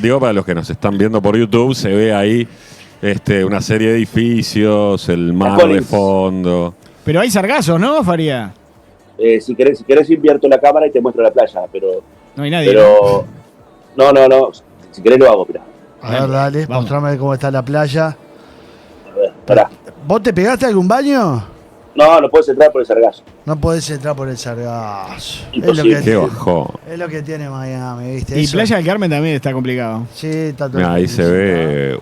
Digo, para los que nos están viendo por YouTube, se ve ahí una serie de edificios, el mar de fondo. Pero hay sargazos, ¿no, Faría? Si querés invierto la cámara y te muestro la playa, pero... No hay nadie. Pero... No. Si querés lo hago, mirá. A ver, dale, mostrame cómo está la playa. A ver, pará. ¿Vos te pegaste algún baño? No podés entrar por el sargazo. No podés entrar por el sargazo. Qué bajón. Es lo que tiene Miami, ¿viste? Y Eso. Playa del Carmen también está complicado. Sí, está todo. Mirá, ahí se ve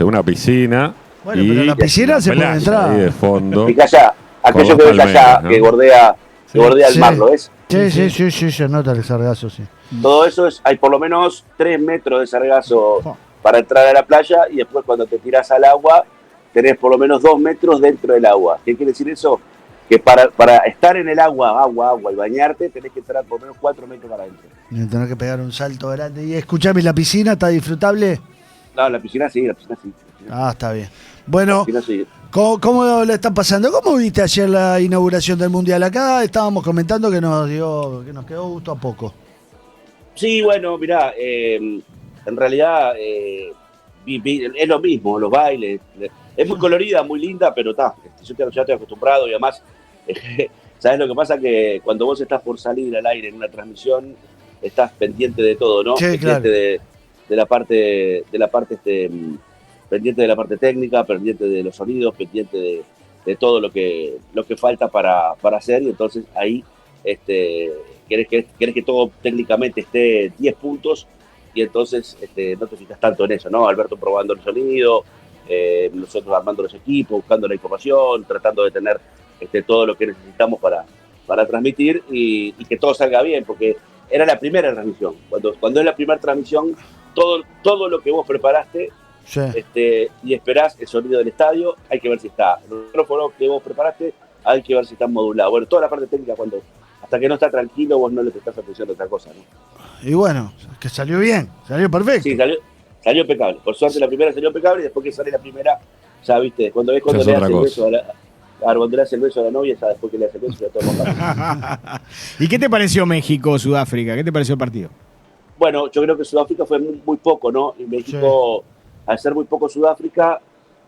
una piscina. Bueno, y pero la piscina se puede playa entrar. ahí de fondo. Y que allá, aquello Con que dos ves allá, palmeras, ¿no? que bordea el mar, ¿lo ves? Sí, se nota el sargazo, sí. Todo eso hay por lo menos 3 metros de sargazo para entrar a la playa, y después cuando te tirás al agua tenés por lo menos 2 metros dentro del agua. ¿Qué quiere decir eso? Que para estar en el agua y bañarte tenés que entrar por lo menos 4 metros para adentro. Tenés que pegar un salto grande. Y escuchame, ¿la piscina está disfrutable? No, la piscina sí. Ah, está bien. Bueno, Sí. ¿cómo le están pasando? ¿Cómo viste ayer la inauguración del Mundial? Acá estábamos comentando que nos quedó gusto a poco. Sí, bueno, mirá, en realidad es lo mismo, los bailes. Es muy colorida, muy linda, pero yo ya estoy acostumbrado, y además, ¿sabes lo que pasa? Que cuando vos estás por salir al aire en una transmisión, estás pendiente de todo, ¿no? Sí, pendiente claro. pendiente de la parte técnica, pendiente de los sonidos, pendiente de todo lo que falta para hacer, y entonces ahí querés que todo técnicamente esté 10 puntos, y entonces no te fijas tanto en eso, ¿no? Alberto probando el sonido, nosotros armando los equipos, buscando la información, tratando de tener todo lo que necesitamos para transmitir, y que todo salga bien, porque era la primera transmisión. Cuando es la primera transmisión, todo lo que vos preparaste, Sí. Y esperás el sonido del estadio, hay que ver si está. El micrófono que vos preparaste, hay que ver si está modulado. Bueno, toda la parte técnica, hasta que no está tranquilo, vos no le prestás atención a otra cosa, ¿no? Y bueno, que salió bien, salió perfecto. Sí, salió impecable. Por suerte la primera salió impecable, y después que sale la primera, ya viste, cuando le das el beso a cuando le das el beso a la novia, ya después que le das el beso, ya todo mal. ¿Y qué te pareció México-Sudáfrica? ¿Qué te pareció el partido? Bueno, yo creo que Sudáfrica fue muy poco, ¿no? Y México, al ser muy poco Sudáfrica,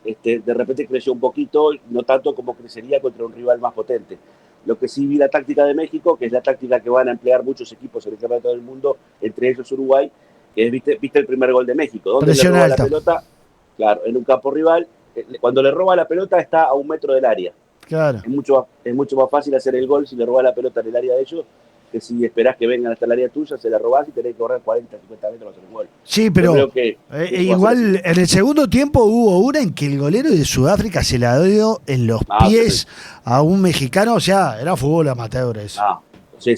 de repente creció un poquito, no tanto como crecería contra un rival más potente. Lo que sí vi la táctica de México, que es la táctica que van a emplear muchos equipos en el campeonato del mundo, entre ellos Uruguay, que es, viste el primer gol de México, donde le roba la pelota, claro, en un campo rival. Cuando le roba la pelota está a 1 metro del área. Claro. Es mucho más fácil hacer el gol si le roba la pelota en el área de ellos, que si esperás que vengan hasta el área tuya, se la robás y tenés que correr 40, 50 metros para hacer un gol. Sí, pero creo que igual en el segundo tiempo hubo una en que el golero de Sudáfrica se la dio en los pies a un mexicano, o sea, era fútbol amateur eso. Sí.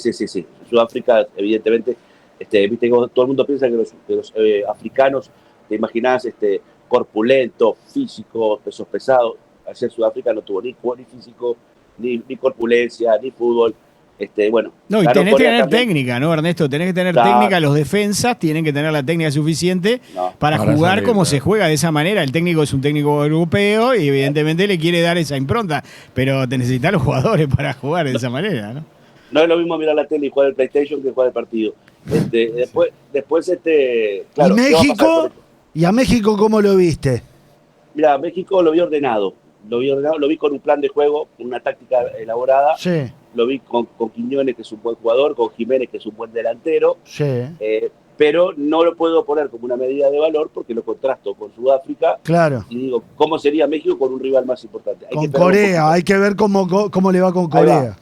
Sudáfrica, evidentemente, viste que todo el mundo piensa que los africanos, te imaginás, corpulento, físico, pesos pesados. Ayer Sudáfrica no tuvo ni físico, ni corpulencia, ni fútbol. Bueno, no, y tenés que tener técnica, ¿no, Ernesto? Tenés que tener técnica, los defensas tienen que tener la técnica suficiente para jugar como se juega de esa manera. El técnico es un técnico europeo y evidentemente le quiere dar esa impronta, pero te necesitan los jugadores para jugar de esa manera, ¿no? No es lo mismo mirar la tele y jugar el PlayStation que jugar el partido. Después claro, ¿Y México? ¿Y a México cómo lo viste? Mira, México lo vi ordenado. Lo vi con un plan de juego, con una táctica elaborada. Sí. Lo vi con Quiñones, que es un buen jugador, con Jiménez, que es un buen delantero. Sí. Pero no lo puedo poner como una medida de valor porque lo contrasto con Sudáfrica. Claro. Y digo, ¿cómo sería México con un rival más importante? Con Corea, hay que ver cómo le va con Corea.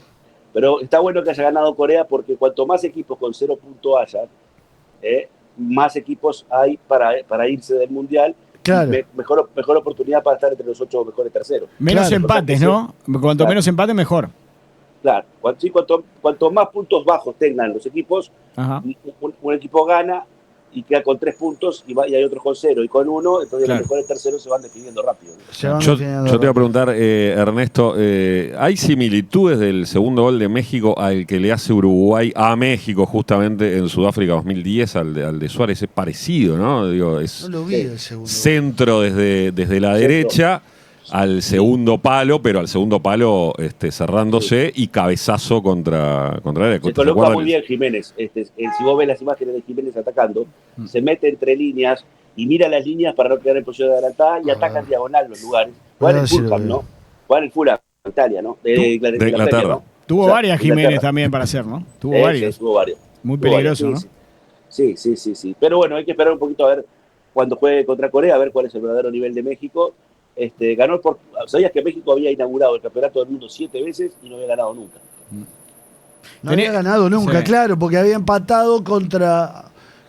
Pero está bueno que haya ganado Corea, porque cuanto más equipos con 0 puntos hayan, más equipos hay para irse del Mundial. Claro. Mejor oportunidad para estar entre los 8 mejores terceros. Menos empates, ¿no? Cuanto menos empates, mejor. Claro, cuanto más puntos bajos tengan los equipos, un equipo gana y queda con 3 puntos, y hay otros con 0 y con 1, entonces los mejores terceros se van definiendo rápido. Yo te voy a preguntar, Ernesto, ¿hay similitudes del segundo gol de México al que le hace Uruguay a México justamente en Sudáfrica 2010, al de Suárez? Es parecido, ¿no? Digo, es no lo vi el segundo centro desde la derecha. al segundo palo, pero al segundo palo cerrándose y cabezazo contra él. Se coloca muy bien Jiménez. Si vos ves las imágenes de Jiménez atacando, se mete entre líneas y mira las líneas para no quedar en posición adelantada y ataca en diagonal los lugares. Juega en el Fulham, ¿no? Juega en el Fulham, Italia, ¿no? De Inglaterra. ¿no? Tuvo varias Jiménez también para hacer, ¿no? Tuvo varios. Tuvo varios. Muy peligroso, ¿no? Sí. Pero bueno, hay que esperar un poquito a ver cuando juegue contra Corea, a ver cuál es el verdadero nivel de México. ¿Sabías que México había inaugurado el campeonato del mundo 7 veces y no había ganado nunca? No había ganado nunca, claro, porque había empatado contra...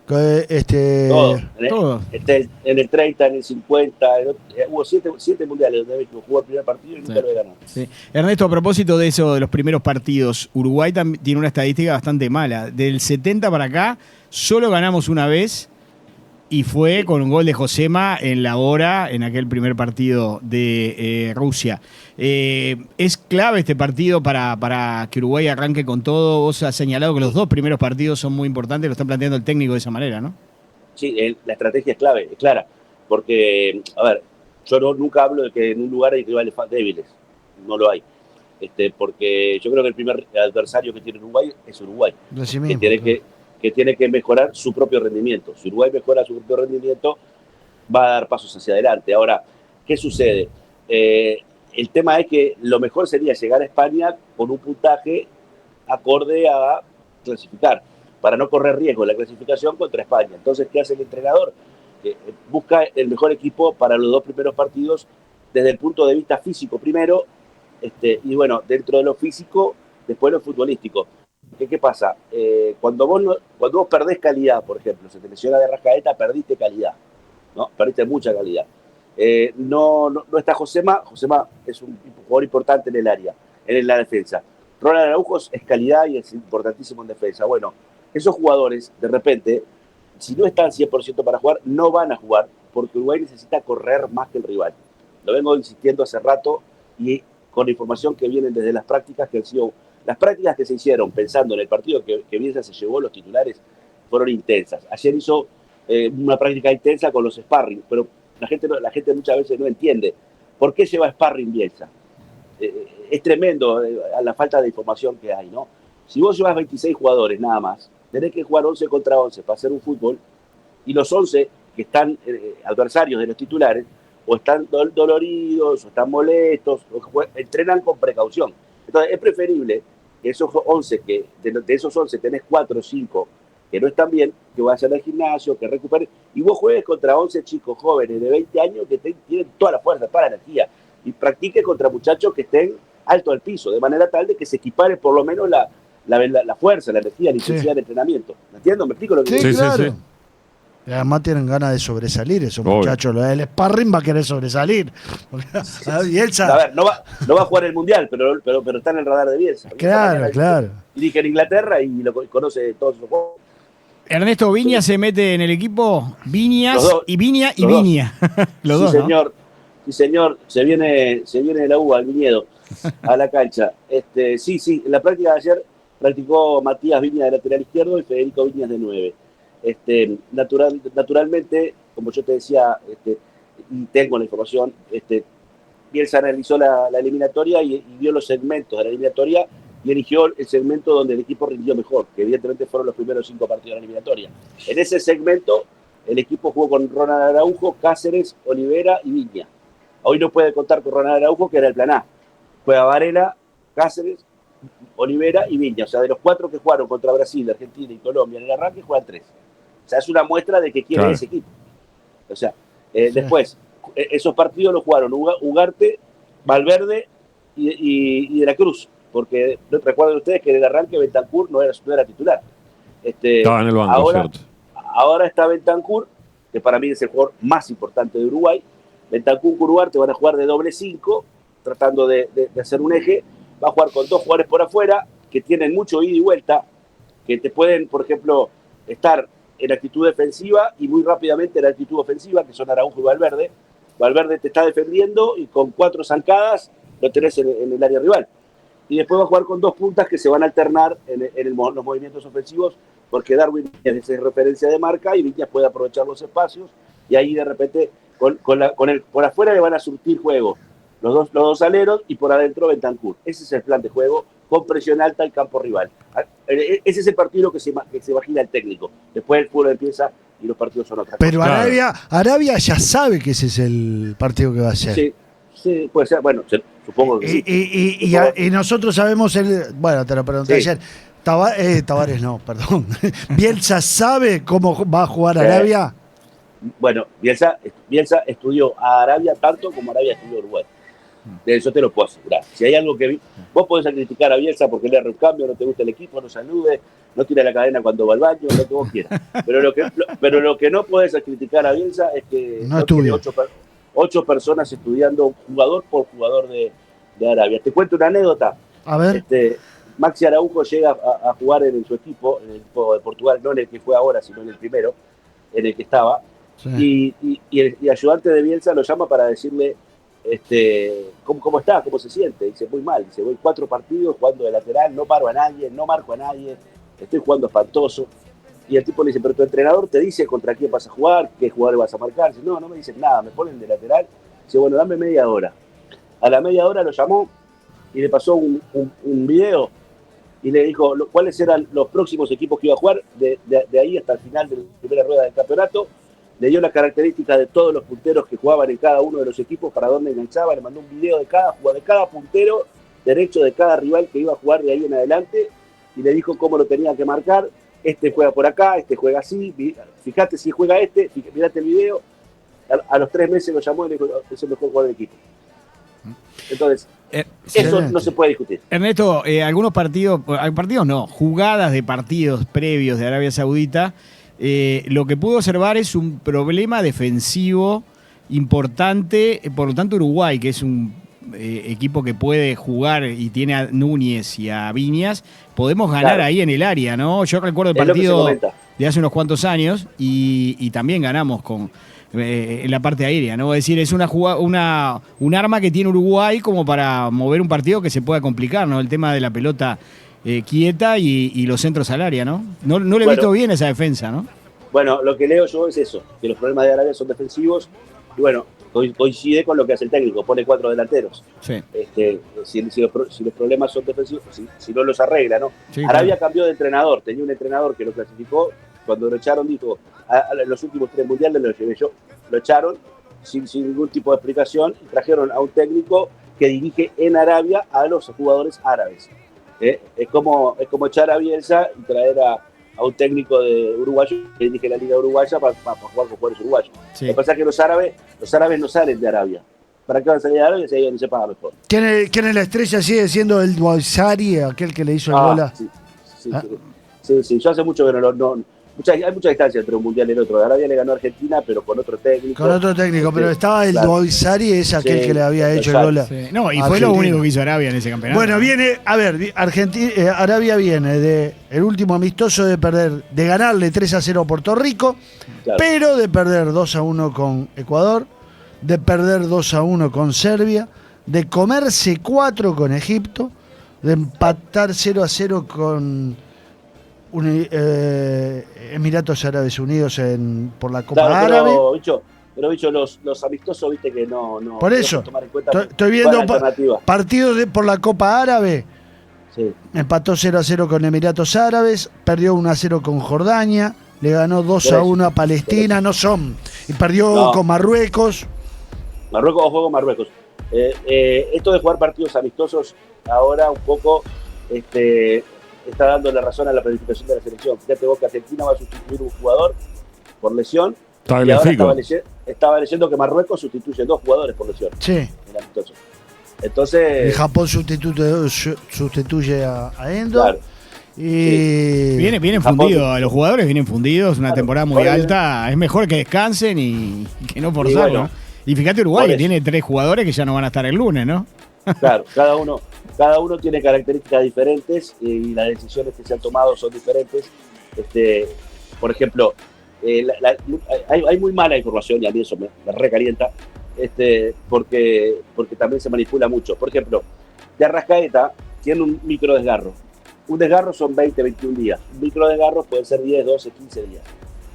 Todo. En el 30, en el 50, hubo 7 mundiales donde México jugó el primer partido y nunca lo había ganado. Sí. Ernesto, a propósito de eso, de los primeros partidos, Uruguay tiene una estadística bastante mala. Del 70 para acá, solo ganamos una vez y fue con un gol de Josema en la hora, en aquel primer partido de Rusia. ¿Es clave este partido para que Uruguay arranque con todo? Vos has señalado que los 2 primeros partidos son muy importantes, lo está planteando el técnico de esa manera, ¿no? Sí, la estrategia es clave, es clara. Porque, a ver, yo nunca hablo de que en un lugar hay rivales débiles. No lo hay. Porque yo creo que el primer adversario que tiene Uruguay es Uruguay. Que tiene que mejorar su propio rendimiento. Si Uruguay mejora su propio rendimiento, va a dar pasos hacia adelante. Ahora, ¿qué sucede? El tema es que lo mejor sería llegar a España con un puntaje acorde a clasificar, para no correr riesgo en la clasificación contra España. Entonces, ¿qué hace el entrenador? Busca el mejor equipo para los 2 primeros partidos desde el punto de vista físico primero, y bueno, dentro de lo físico, después lo futbolístico. ¿Qué pasa? Cuando vos perdés calidad, por ejemplo, se te lesiona de Arrascaeta, perdiste calidad, ¿no? Perdiste mucha calidad. No está Josema. Josema es un jugador importante en el área, en la defensa. Ronald Araujo es calidad y es importantísimo en defensa. Bueno, esos jugadores, de repente, si no están 100% para jugar, no van a jugar, porque Uruguay necesita correr más que el rival. Lo vengo insistiendo hace rato y con la información que vienen desde las prácticas que han sido... Las prácticas que se hicieron pensando en el partido que Bielsa se llevó, los titulares, fueron intensas. Ayer hizo una práctica intensa con los sparring, pero la gente muchas veces no entiende por qué lleva sparring Bielsa. Es tremendo a la falta de información que hay, ¿no? Si vos llevas 26 jugadores nada más, tenés que jugar 11 contra 11 para hacer un fútbol, y los 11 que están adversarios de los titulares, o están doloridos, o están molestos, o entrenan con precaución. Entonces, es preferible que esos 11, de esos 11 tenés 4 o 5 que no están bien, que vayan al gimnasio, que recuperen, y vos juegues contra 11 chicos jóvenes de 20 años que tienen toda la fuerza, toda la energía, y practique contra muchachos que estén alto al piso, de manera tal de que se equipare por lo menos la fuerza, la energía, la intensidad del entrenamiento. ¿Me entiendo? ¿Me explico lo que digo? Sí, claro. Sí. Y además tienen ganas de sobresalir esos muchachos. El sparring va a querer sobresalir. Bielsa. A ver, no va a jugar el Mundial, pero está en el radar de Bielsa. Claro. Dirige en Inglaterra y lo conoce todos sus juegos. Ernesto, ¿Viñas se mete en el equipo? Viñas y Viña y Viña. Los dos, señor. ¿No? Sí, señor. Se viene de la UBA al Viñedo, a la cancha. Sí. En la práctica de ayer practicó Matías Viña de lateral izquierdo y Federico Viñas de 9. Naturalmente, como yo te decía, y tengo la información, Bielsa analizó la eliminatoria y vio los segmentos de la eliminatoria y eligió el segmento donde el equipo rindió mejor, que evidentemente fueron los primeros 5 partidos de la eliminatoria. En ese segmento, el equipo jugó con Ronald Araujo, Cáceres, Olivera y Viña. Hoy no puede contar con Ronald Araujo, que era el plan A. Juega Varela, Cáceres, Olivera y Viña. O sea, de los 4 que jugaron contra Brasil, Argentina y Colombia en el arranque, juegan 3. O sea, es una muestra de que quiere ese equipo. O sea, después, esos partidos los jugaron Ugarte, Valverde y De la Cruz. Porque recuerden ustedes que en el arranque Bentancur no era titular. Estaba en el banco, cierto. Ahora está Bentancur, que para mí es el jugador más importante de Uruguay. Bentancur y Ugarte van a jugar de doble 5, tratando de hacer un eje. Va a jugar con 2 jugadores por afuera, que tienen mucho ida y vuelta, que te pueden, por ejemplo, estar en actitud defensiva y muy rápidamente en actitud ofensiva, que son Araujo y Valverde. Valverde te está defendiendo y con 4 zancadas lo tenés en el área rival. Y después va a jugar con 2 puntas que se van a alternar en los movimientos ofensivos, porque Darwin es referencia de marca y Viñas puede aprovechar los espacios, y ahí de repente por afuera le van a surtir juego los dos aleros y por adentro Bentancur. Ese es el plan de juego, con presión alta al campo rival. Ese es el partido que se imagina el técnico. Después el fútbol empieza y los partidos son otras Pero cosas. Arabia ya sabe que ese es el partido que va a ser. Sí, puede ser. Bueno, supongo que sí. Y nosotros sabemos, bueno, te lo pregunté ayer. Tavares no, perdón. ¿Bielsa sabe cómo va a jugar Arabia? Bueno, Bielsa estudió a Arabia tanto como Arabia estudió a Uruguay. De eso te lo puedo asegurar. Si hay algo que vos podés criticar a Bielsa porque le erra un cambio, no te gusta el equipo, no salude, no tira la cadena cuando va al baño, lo que vos quieras. Pero lo que no podés criticar a Bielsa es que no tiene 8 personas estudiando jugador por jugador de Arabia. Te cuento una anécdota. A ver. Maxi Araujo llega a jugar en su equipo, en el equipo de Portugal, no en el que fue ahora, sino en el primero, en el que estaba. Sí. Y el ayudante de Bielsa lo llama para decirle cómo está, cómo se siente. Dice, muy mal. Dice, voy 4 partidos jugando de lateral, no paro a nadie, no marco a nadie, estoy jugando espantoso. Y el tipo le dice, pero tu entrenador te dice contra quién vas a jugar, qué jugador vas a marcar. Dice, no me dicen nada, me ponen de lateral. Dice, bueno, dame media hora. A la media hora lo llamó y le pasó un video y le dijo cuáles eran los próximos equipos que iba a jugar de ahí hasta el final de la primera rueda del campeonato. Le dio las características de todos los punteros que jugaban en cada uno de los equipos, para dónde enganchaba, le mandó un video de cada puntero derecho de cada rival que iba a jugar de ahí en adelante y le dijo cómo lo tenía que marcar. Este juega por acá, este juega así, fíjate si juega mirate el video. A los 3 meses lo llamó y le dijo, es el mejor jugador del equipo. Entonces, eso no se puede discutir. Ernesto, algunos partidos no, jugadas de partidos previos de Arabia Saudita, lo que pudo observar es un problema defensivo importante, por lo tanto Uruguay, que es un equipo que puede jugar y tiene a Núñez y a Viñas, podemos ganar ahí en el área, ¿no? Yo recuerdo el partido de hace unos cuantos años y también ganamos con en la parte aérea, ¿no? Es decir, es un arma que tiene Uruguay como para mover un partido que se pueda complicar, ¿no? El tema de la pelota quieta y los centros al área, ¿no? No le he visto bien esa defensa, ¿no? Bueno, lo que leo yo es eso, que los problemas de Arabia son defensivos y bueno, coincide con lo que hace el técnico, pone 4 delanteros. Sí. Si los problemas son defensivos, si no los arregla, ¿no? Sí, Arabia cambió de entrenador, tenía un entrenador que lo clasificó, cuando lo echaron dijo, a los últimos 3 mundiales los llevé yo, lo echaron sin ningún tipo de explicación y trajeron a un técnico que dirige en Arabia a los jugadores árabes. Es como echar a Bielsa y traer a un técnico de uruguayo que dirige la liga uruguaya para jugar con jugadores uruguayos. Sí. Lo que pasa es que los árabes no salen de Arabia. ¿Para qué van a salir de Arabia si ahí no se paga mejor? ¿Quién es la estrella? ¿Sigue siendo el Duaisari, aquel que le hizo el gol? Sí. Yo hace mucho que hay mucha distancia entre un mundial y el otro. Arabia le ganó a Argentina, pero con otro técnico. Pero estaba el Duaisari, es aquel que le había hecho el gol. Sí. No, y fue lo único que hizo Arabia en ese campeonato. Bueno, Arabia viene de el último amistoso de ganarle 3-0 a Puerto Rico, pero de perder 2-1 con Ecuador, de perder 2-1 con Serbia, de comerse 4 con Egipto, de empatar 0-0 con Emiratos Árabes Unidos por la Copa Árabe. Pero los amistosos, viste que no. Por eso, estoy viendo partidos por la Copa Árabe. Sí. Empató 0-0 con Emiratos Árabes, perdió 1-0 con Jordania, le ganó 2-1 a Palestina, y perdió con Marruecos. Ojo con Marruecos. Esto de jugar partidos amistosos ahora un poco está dando la razón a la planificación de la selección. Fíjate vos que Argentina va a sustituir un jugador por lesión. Y ahora estaba leyendo que Marruecos sustituye 2 jugadores por lesión. Sí. En el amistoso. Entonces. Y Japón sustituye a Endo. Claro. Y vienen fundidos, los jugadores vienen fundidos, una temporada muy alta. Es mejor que descansen y que no forzarlo. Y fíjate Uruguay, que tiene 3 jugadores que ya no van a estar el lunes, ¿no? Claro, cada uno tiene características diferentes y las decisiones que se han tomado son diferentes. Por ejemplo, hay muy mala información y a mí eso me recalienta, porque también se manipula mucho. Por ejemplo, de Arrascaeta tiene un micro desgarro. Un desgarro son 20, 21 días. Un micro desgarro puede ser 10, 12, 15 días.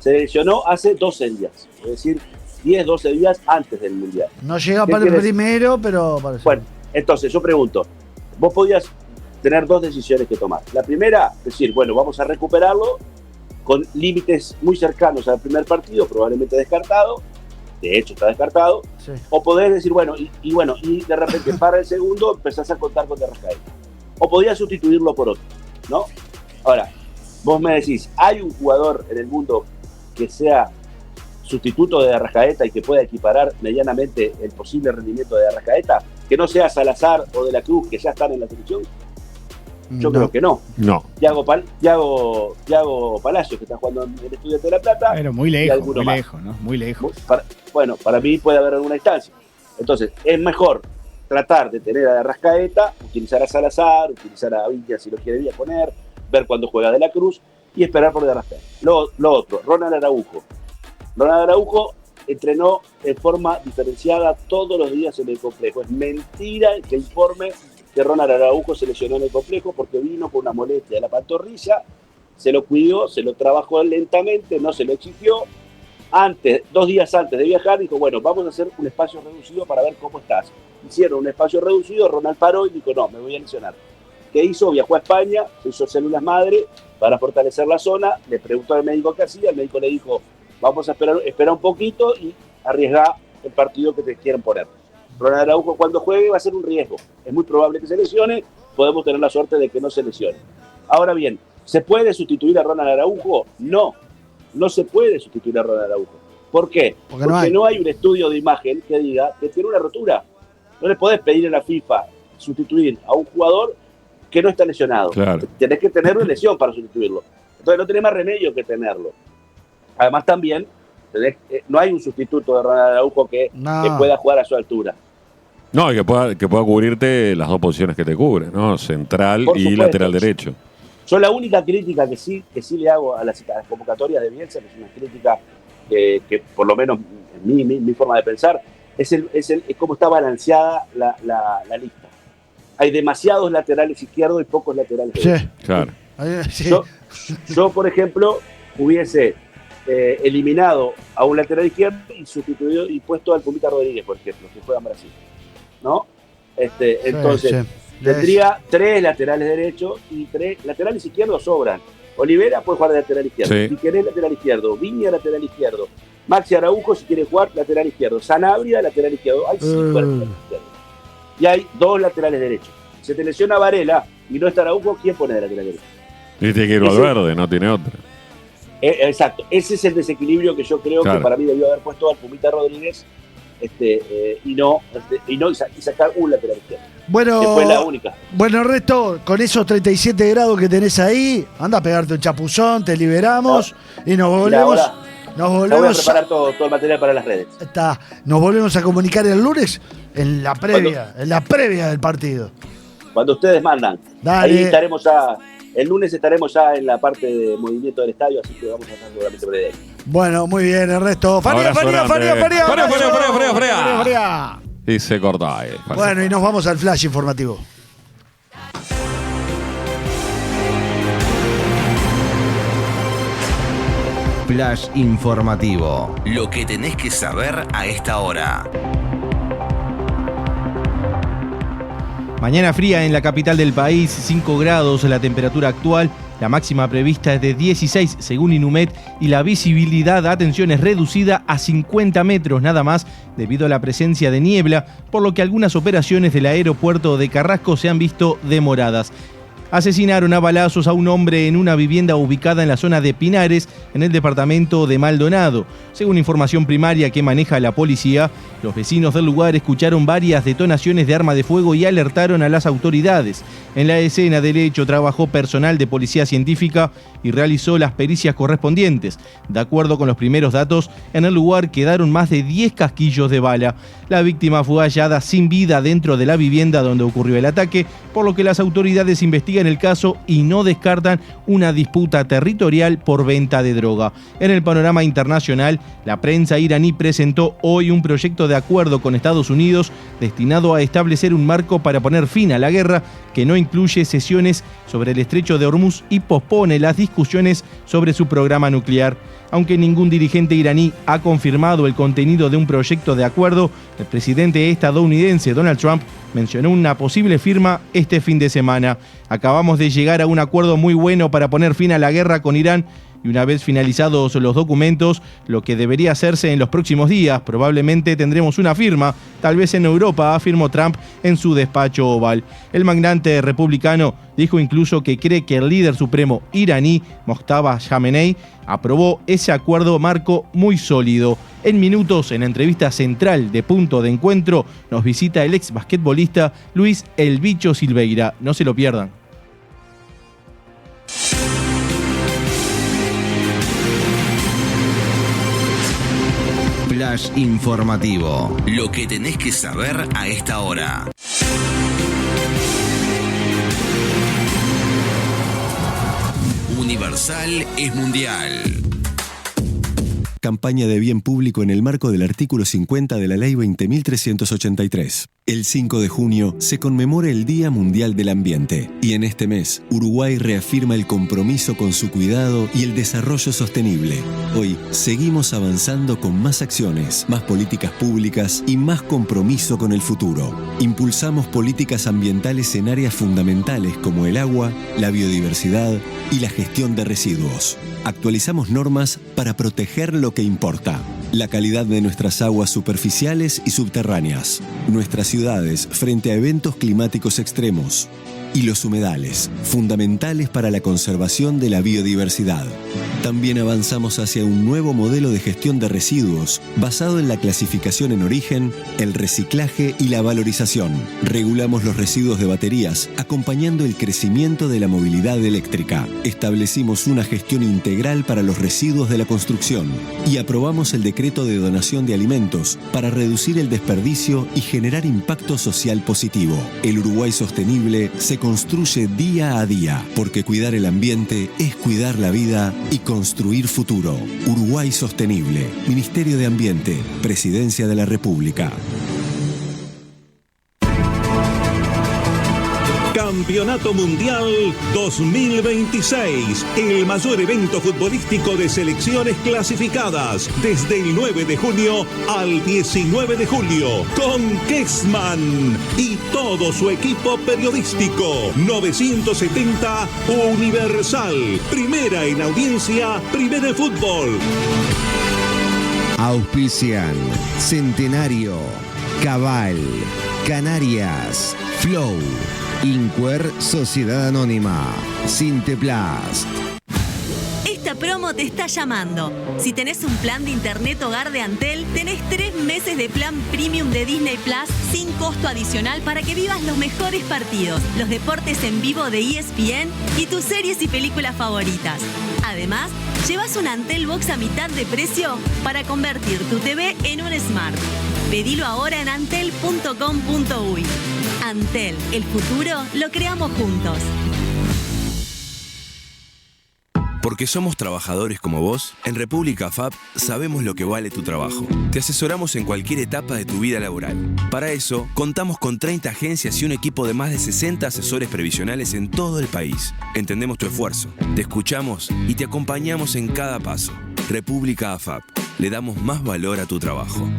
se lesionó hace 12 días, es decir, 10, 12 días antes del Mundial. No llega para el primero, pero parece. Bueno, entonces yo pregunto, vos podías tener dos decisiones que tomar. La primera, decir, bueno, vamos a recuperarlo con límites muy cercanos al primer partido, probablemente descartado, de hecho está descartado, sí. O podés decir, bueno, y de repente para el segundo empezás a contar con De Arrascaeta. O podías sustituirlo por otro, ¿no? Ahora, vos me decís, ¿hay un jugador en el mundo que sea sustituto de Arrascaeta y que pueda equiparar medianamente el posible rendimiento de Arrascaeta? Que no sea Salazar o De la Cruz, que ya están en la selección. Yo creo que no. Thiago Palacios, que está jugando en el Estudiante de La Plata. Pero muy lejos, ¿no? Muy lejos. Para mí puede haber alguna instancia. Entonces, es mejor tratar de tener a Arrascaeta, utilizar a Salazar, utilizar a Villa si lo quiere bien poner, ver cuándo juega De la Cruz y esperar por De Arrascaeta. Lo otro, Ronald Araujo. Ronald Araujo entrenó en forma diferenciada todos los días en el complejo. Es mentira que informe que Ronald Araujo se lesionó en el complejo porque vino con una molestia de la pantorrilla, se lo cuidó, se lo trabajó lentamente, no se lo exigió. 2 días antes de viajar, dijo, bueno, vamos a hacer un espacio reducido para ver cómo estás. Hicieron un espacio reducido, Ronald paró y dijo, no, me voy a lesionar. ¿Qué hizo? Viajó a España, se hizo células madre para fortalecer la zona, le preguntó al médico qué hacía, el médico le dijo, vamos a esperar un poquito y arriesgar el partido que te quieren poner. Ronald Araujo cuando juegue va a ser un riesgo. Es muy probable que se lesione, podemos tener la suerte de que no se lesione. Ahora bien, ¿se puede sustituir a Ronald Araujo? No se puede sustituir a Ronald Araujo. ¿Por qué? Porque no hay un estudio de imagen que diga que tiene una rotura. No le podés pedir a la FIFA sustituir a un jugador que no está lesionado. Claro. Tenés que tener una lesión para sustituirlo. Entonces no tenés más remedio que tenerlo. Además también no hay un sustituto de Ronald Araujo que pueda jugar a su altura. No, y que pueda cubrirte las dos posiciones que te cubren, ¿no? Central y lateral derecho. Yo la única crítica que sí le hago a las convocatorias de Bielsa, que es una crítica que por lo menos en mi forma de pensar, es cómo está balanceada la lista. Hay demasiados laterales izquierdos y pocos laterales derechos. Sí, claro. Sí. Yo, por ejemplo, hubiese eliminado a un lateral izquierdo y sustituido y puesto al Pumita Rodríguez, por ejemplo, que juega en Brasil, ¿no? Entonces, tendría 3 laterales derechos y 3 laterales izquierdos sobran. Olivera puede jugar de lateral izquierdo, si querés lateral izquierdo, Viña lateral izquierdo, Maxi Araujo si quiere jugar lateral izquierdo, Sanabria lateral izquierdo, hay 5 laterales izquierdos y hay 2 laterales derechos. Se te lesiona Varela y no está Araujo, ¿quién pone de lateral derecho? Y tiene que ir Valverde, no tiene otra. Exacto, ese es el desequilibrio que yo creo que para mí debió haber puesto al Pumita Rodríguez y sacar un lateral izquierdo. Bueno, que fue la única. Bueno, Ernesto, con esos 37 grados que tenés ahí, anda a pegarte un chapuzón, te liberamos y nos volvemos. Voy a preparar todo el material para las redes. Nos volvemos a comunicar el lunes en la previa del partido. Cuando ustedes mandan. Dale. Ahí estaremos ya. El lunes estaremos ya en la parte de movimiento del estadio, así que vamos a estar seguramente por ahí. Bueno, muy bien, Ernesto. Faría. Y se corta ahí. Bueno, y nos vamos al flash informativo. Flash informativo. Lo que tenés que saber a esta hora. Mañana fría en la capital del país, 5 grados la temperatura actual, la máxima prevista es de 16 según Inumet y la visibilidad, atención, es reducida a 50 metros nada más debido a la presencia de niebla, por lo que algunas operaciones del aeropuerto de Carrasco se han visto demoradas. Asesinaron a balazos a un hombre en una vivienda ubicada en la zona de Pinares, en el departamento de Maldonado. Según información primaria que maneja la policía, los vecinos del lugar escucharon varias detonaciones de arma de fuego y alertaron a las autoridades. En la escena del hecho trabajó personal de policía científica y realizó las pericias correspondientes. De acuerdo con los primeros datos, en el lugar quedaron más de 10 casquillos de bala. La víctima fue hallada sin vida dentro de la vivienda donde ocurrió el ataque, por lo que las autoridades investigan estudian el caso y no descartan una disputa territorial por venta de droga. En el panorama internacional, la prensa iraní presentó hoy un proyecto de acuerdo con Estados Unidos destinado a establecer un marco para poner fin a la guerra que no incluye sesiones sobre el estrecho de Hormuz y pospone las discusiones sobre su programa nuclear. Aunque ningún dirigente iraní ha confirmado el contenido de un proyecto de acuerdo, el presidente estadounidense Donald Trump mencionó una posible firma este fin de semana. Acabamos de llegar a un acuerdo muy bueno para poner fin a la guerra con Irán y una vez finalizados los documentos, lo que debería hacerse en los próximos días, probablemente tendremos una firma, tal vez en Europa, afirmó Trump en su despacho oval. El magnate republicano dijo incluso que cree que el líder supremo iraní, Mojtaba Khamenei, aprobó ese acuerdo marco muy sólido. En minutos, en la entrevista central de Punto de Encuentro, nos visita el ex basquetbolista Luis El Bicho Silveira. No se lo pierdan. Flash informativo. Lo que tenés que saber a esta hora. Universal es mundial. Campaña de bien público en el marco del artículo 50 de la Ley 20.383. El 5 de junio se conmemora el Día Mundial del Ambiente y en este mes Uruguay reafirma el compromiso con su cuidado y el desarrollo sostenible. Hoy seguimos avanzando con más acciones, más políticas públicas y más compromiso con el futuro. Impulsamos políticas ambientales en áreas fundamentales como el agua, la biodiversidad y la gestión de residuos. Actualizamos normas para proteger lo que importa: la calidad de nuestras aguas superficiales y subterráneas, nuestras ciudades frente a eventos climáticos extremos y los humedales, fundamentales para la conservación de la biodiversidad. También avanzamos hacia un nuevo modelo de gestión de residuos basado en la clasificación en origen, el reciclaje y la valorización. Regulamos los residuos de baterías, acompañando el crecimiento de la movilidad eléctrica. Establecimos una gestión integral para los residuos de la construcción y aprobamos el decreto de donación de alimentos para reducir el desperdicio y generar impacto social positivo. El Uruguay sostenible se construye día a día, porque cuidar el ambiente es cuidar la vida y construir futuro. Uruguay Sostenible, Ministerio de Ambiente, Presidencia de la República. Campeonato Mundial 2026, el mayor evento futbolístico de selecciones clasificadas, desde el 9 de junio al 19 de julio, con Kessman y todo su equipo periodístico. 970 Universal, primera en audiencia, primera en fútbol. Auspician Centenario, Cabal, Canarias, Flow, Inquer Sociedad Anónima, Sinteplast. Esta promo te está llamando. Si tenés un plan de internet hogar de Antel, tenés 3 meses de plan premium de Disney Plus sin costo adicional para que vivas los mejores partidos, los deportes en vivo de ESPN y tus series y películas favoritas. Además, llevas un Antel Box a mitad de precio para convertir tu TV en un Smart. Pedilo ahora en antel.com.uy. Antel, el futuro lo creamos juntos. Porque somos trabajadores como vos, en República FAP sabemos lo que vale tu trabajo. Te asesoramos en cualquier etapa de tu vida laboral. Para eso, contamos con 30 agencias y un equipo de más de 60 asesores previsionales en todo el país. Entendemos tu esfuerzo, te escuchamos y te acompañamos en cada paso. República AFAP, le damos más valor a tu trabajo.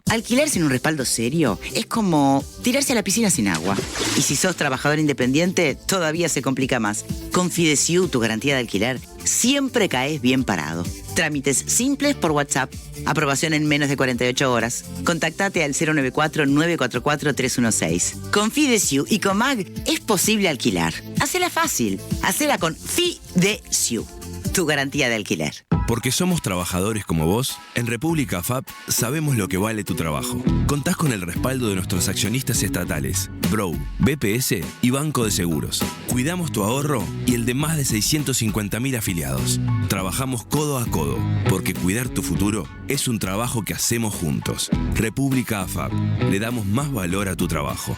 Alquilar sin un respaldo serio es como tirarse a la piscina sin agua. Y si sos trabajador independiente, todavía se complica más. Con Fidesiu, tu garantía de alquiler, siempre caes bien parado. Trámites simples por WhatsApp. Aprobación en menos de 48 horas. Contactate al 094-944-316. Con Fidesiu y con MAG es posible alquilar. Hacela fácil. Hacela con Fidesiu, tu garantía de alquiler. Porque somos trabajadores como vos, en República FAP sabemos lo que vale tu trabajo. Contás con el respaldo de nuestros accionistas estatales, Brow, BPS y Banco de Seguros. Cuidamos tu ahorro y el de más de 650.000 afiliados. Trabajamos codo a codo, porque cuidar tu futuro es un trabajo que hacemos juntos. República AFAP, le damos más valor a tu trabajo.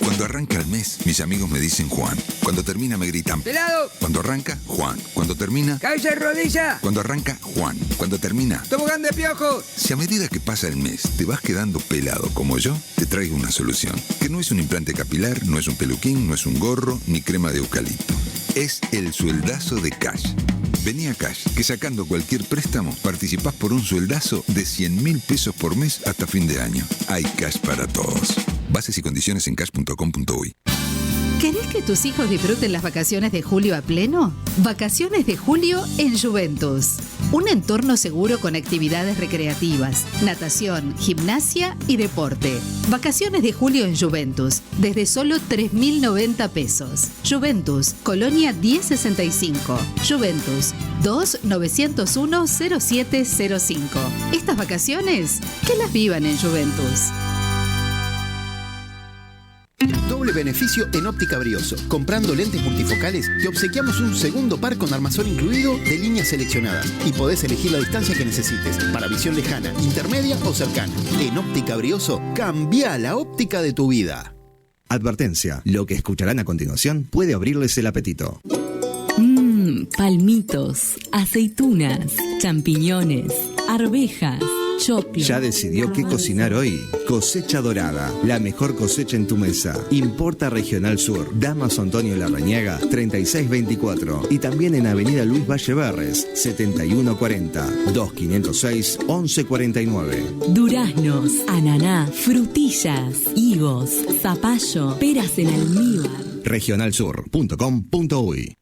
Cuando arranca el mes, mis amigos me dicen Juan. Cuando termina me gritan ¡Pelado! Cuando arranca, Juan. Cuando termina... ¡Cabeza de rodilla! Cuando arranca, Juan. Cuando termina... ¡Tobogán de piojos! Si a medida que pasa el mes te vas quedando pelado como yo, te traigo una solución. Que no es un implante capilar, no es un peluquín, no es un gorro, ni crema de eucalipto. Es el sueldazo de Cash. Vení a Cash, que sacando cualquier préstamo, participás por un sueldazo de 100.000 pesos por mes hasta fin de año. Hay Cash para todos. Bases y condiciones en cash.com.uy. ¿Querés que tus hijos disfruten las vacaciones de julio a pleno? Vacaciones de julio en Juventus. Un entorno seguro con actividades recreativas, natación, gimnasia y deporte. Vacaciones de julio en Juventus, desde solo 3.090 pesos. Juventus, Colonia 1065. Juventus, 2901-0705. Estas vacaciones, que las vivan en Juventus. Doble beneficio en Óptica Brioso. Comprando lentes multifocales, te obsequiamos un segundo par con armazón incluido de líneas seleccionadas y podés elegir la distancia que necesites para visión lejana, intermedia o cercana. En Óptica Brioso, cambia la óptica de tu vida. Advertencia: lo que escucharán a continuación puede abrirles el apetito. Palmitos, aceitunas, champiñones, arvejas, choclo. ¿Ya decidió qué cocinar hoy? Cosecha Dorada, la mejor cosecha en tu mesa. Importa Regional Sur, Damaso Antonio Larrañaga, 3624. Y también en Avenida Luis Valle Berres, 7140, 2506 1149. Duraznos, ananá, frutillas, higos, zapallo, peras en almíbar. Regionalsur.com.uy.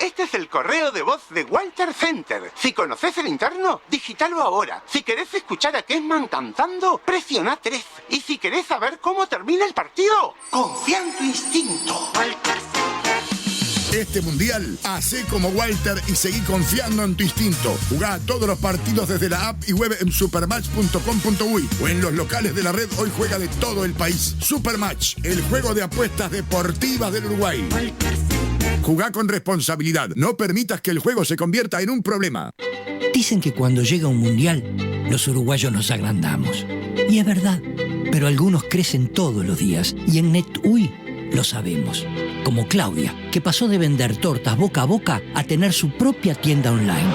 Este es el correo de voz de Walter Center. Si conoces el interno, digítalo ahora. Si querés escuchar a Kessman cantando, presiona 3. Y si querés saber cómo termina el partido, confía en tu instinto. Walter Center. Este mundial, hacé como Walter y seguí confiando en tu instinto. Jugá todos los partidos desde la app y web en supermatch.com.uy o en los locales de la red. Hoy juega de todo el país. Supermatch, el juego de apuestas deportivas del Uruguay. Jugá con responsabilidad. No permitas que el juego se convierta en un problema. Dicen que cuando llega un mundial, los uruguayos nos agrandamos. Y es verdad, pero algunos crecen todos los días. Y en NetUI lo sabemos. Como Claudia, que pasó de vender tortas boca a boca a tener su propia tienda online.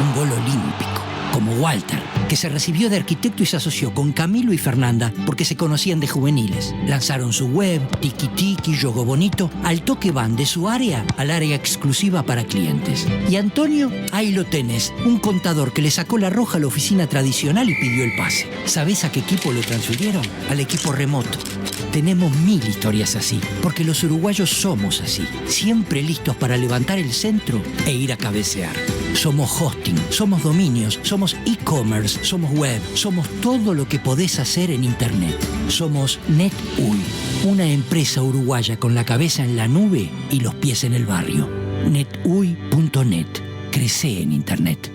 Un gol olímpico. Como Walter, que se recibió de arquitecto y se asoció con Camilo y Fernanda porque se conocían de juveniles. Lanzaron su web, Tiki Tiki, Yogo Bonito, al toque van de su área al área exclusiva para clientes. Y Antonio, ahí lo tenés, un contador que le sacó la roja a la oficina tradicional y pidió el pase. ¿Sabés a qué equipo lo transfirieron? Al equipo remoto. Tenemos 1000 historias así, porque los uruguayos somos así, siempre listos para levantar el centro e ir a cabecear. Somos hosting, somos dominios, somos e-commerce, somos web, somos todo lo que podés hacer en internet. Somos NetUI, una empresa uruguaya con la cabeza en la nube y los pies en el barrio. netui.net. Crece en internet.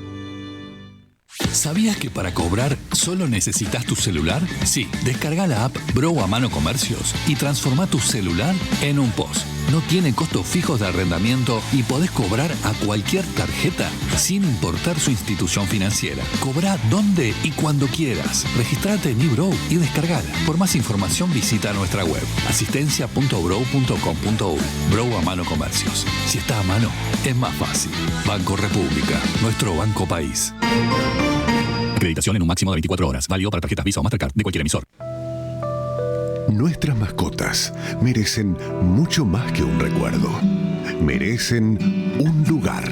¿Sabías que para cobrar solo necesitas tu celular? Sí, descarga la app Bro a Mano Comercios y transforma tu celular en un POS. No tiene costos fijos de arrendamiento y podés cobrar a cualquier tarjeta sin importar su institución financiera. Cobra donde y cuando quieras. Registrate en eBro y descargala. Por más información visita nuestra web asistencia.bro.com.uy. Bro a Mano Comercios. Si está a mano, es más fácil. Banco República, nuestro banco país. Acreditación en un máximo de 24 horas. Válido para tarjetas Visa o Mastercard de cualquier emisor. Nuestras mascotas merecen mucho más que un recuerdo. Merecen un lugar.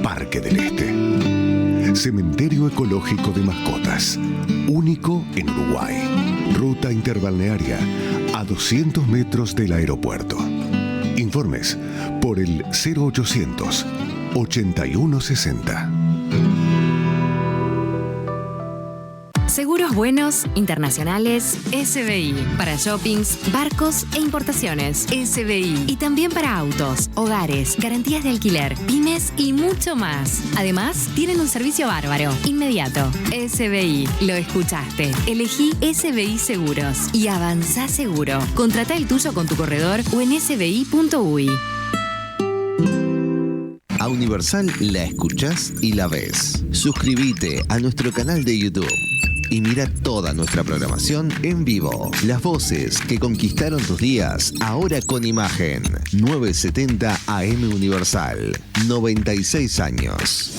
Parque del Este. Cementerio ecológico de mascotas. Único en Uruguay. Ruta interbalnearia a 200 metros del aeropuerto. Informes por el 0800 8160. Seguros buenos, internacionales, SBI. Para shoppings, barcos e importaciones, SBI. Y también para autos, hogares, garantías de alquiler, pymes y mucho más. Además, tienen un servicio bárbaro, inmediato. SBI, lo escuchaste. Elegí SBI Seguros y avanzá seguro. Contratá el tuyo con tu corredor o en sbi.uy. A Universal la escuchás y la ves. Suscríbete a nuestro canal de YouTube. y mira toda nuestra programación en vivo. Las voces que conquistaron tus días, ahora con imagen. 970 AM Universal. 96 años.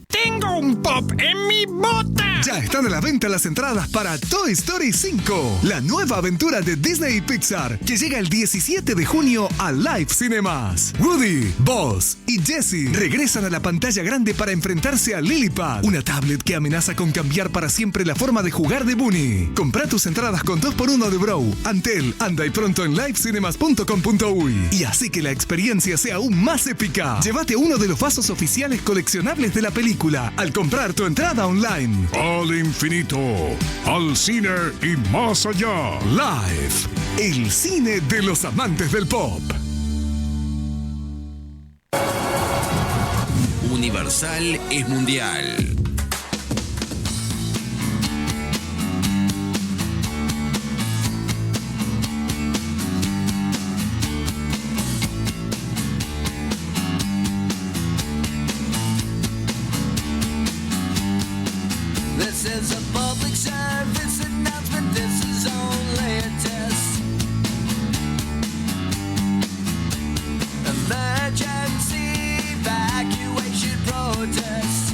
¡Tengo un pop en mi bota! Ya están a la venta las entradas para Toy Story 5, la nueva aventura de Disney y Pixar, que llega el 17 de junio a Live Cinemas. Woody, Buzz y Jessie regresan a la pantalla grande para enfrentarse a Lillipad, una tablet que amenaza con cambiar para siempre la forma de jugar de Bunny. Compra tus entradas con 2x1 de Bro, Antel, anda y pronto en livecinemas.com.uy y así que la experiencia sea aún más épica. Llévate uno de los vasos oficiales coleccionables de la película al comprar tu entrada online. Al infinito, al cine y más allá. Live, el cine de los amantes del pop. Universal es mundial. This is a public service announcement. This is only a test. Emergency evacuation protest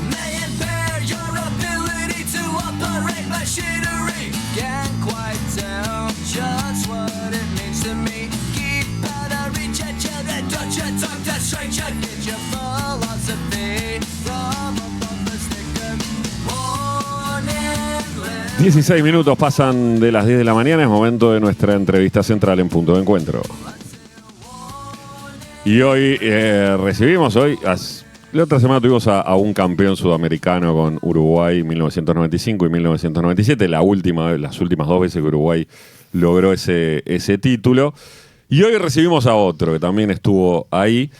may impair your ability to operate machinery. Can't quite tell just what it means to me. Keep out of reach of children. Don't you talk to strangers. Get your philosophy from above the sticker. Morning. 16 minutos pasan de las 10 de la mañana, es momento de nuestra entrevista central en Punto de Encuentro. Y hoy recibimos, la otra semana tuvimos a un campeón sudamericano con Uruguay 1995 y 1997, las últimas dos veces que Uruguay logró ese título. Y hoy recibimos a otro que también estuvo ahí,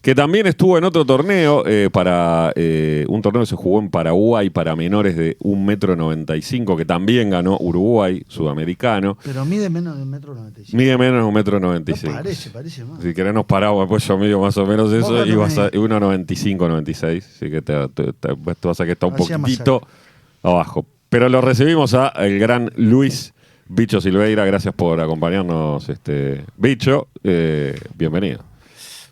que también estuvo en otro torneo, un torneo que se jugó en Paraguay para menores de 1,95 m, que también ganó Uruguay, sudamericano. Pero mide menos de 1,95 m. Mide menos de 1,95 m. No parece más. Si querés nos paramos, pues yo mido más o menos eso, y vas a 1,95, 96. Así que te vas a que está un poquitito abajo. Pero lo recibimos al gran Luis Bicho Silveira. Gracias por acompañarnos, Bicho. Bienvenido.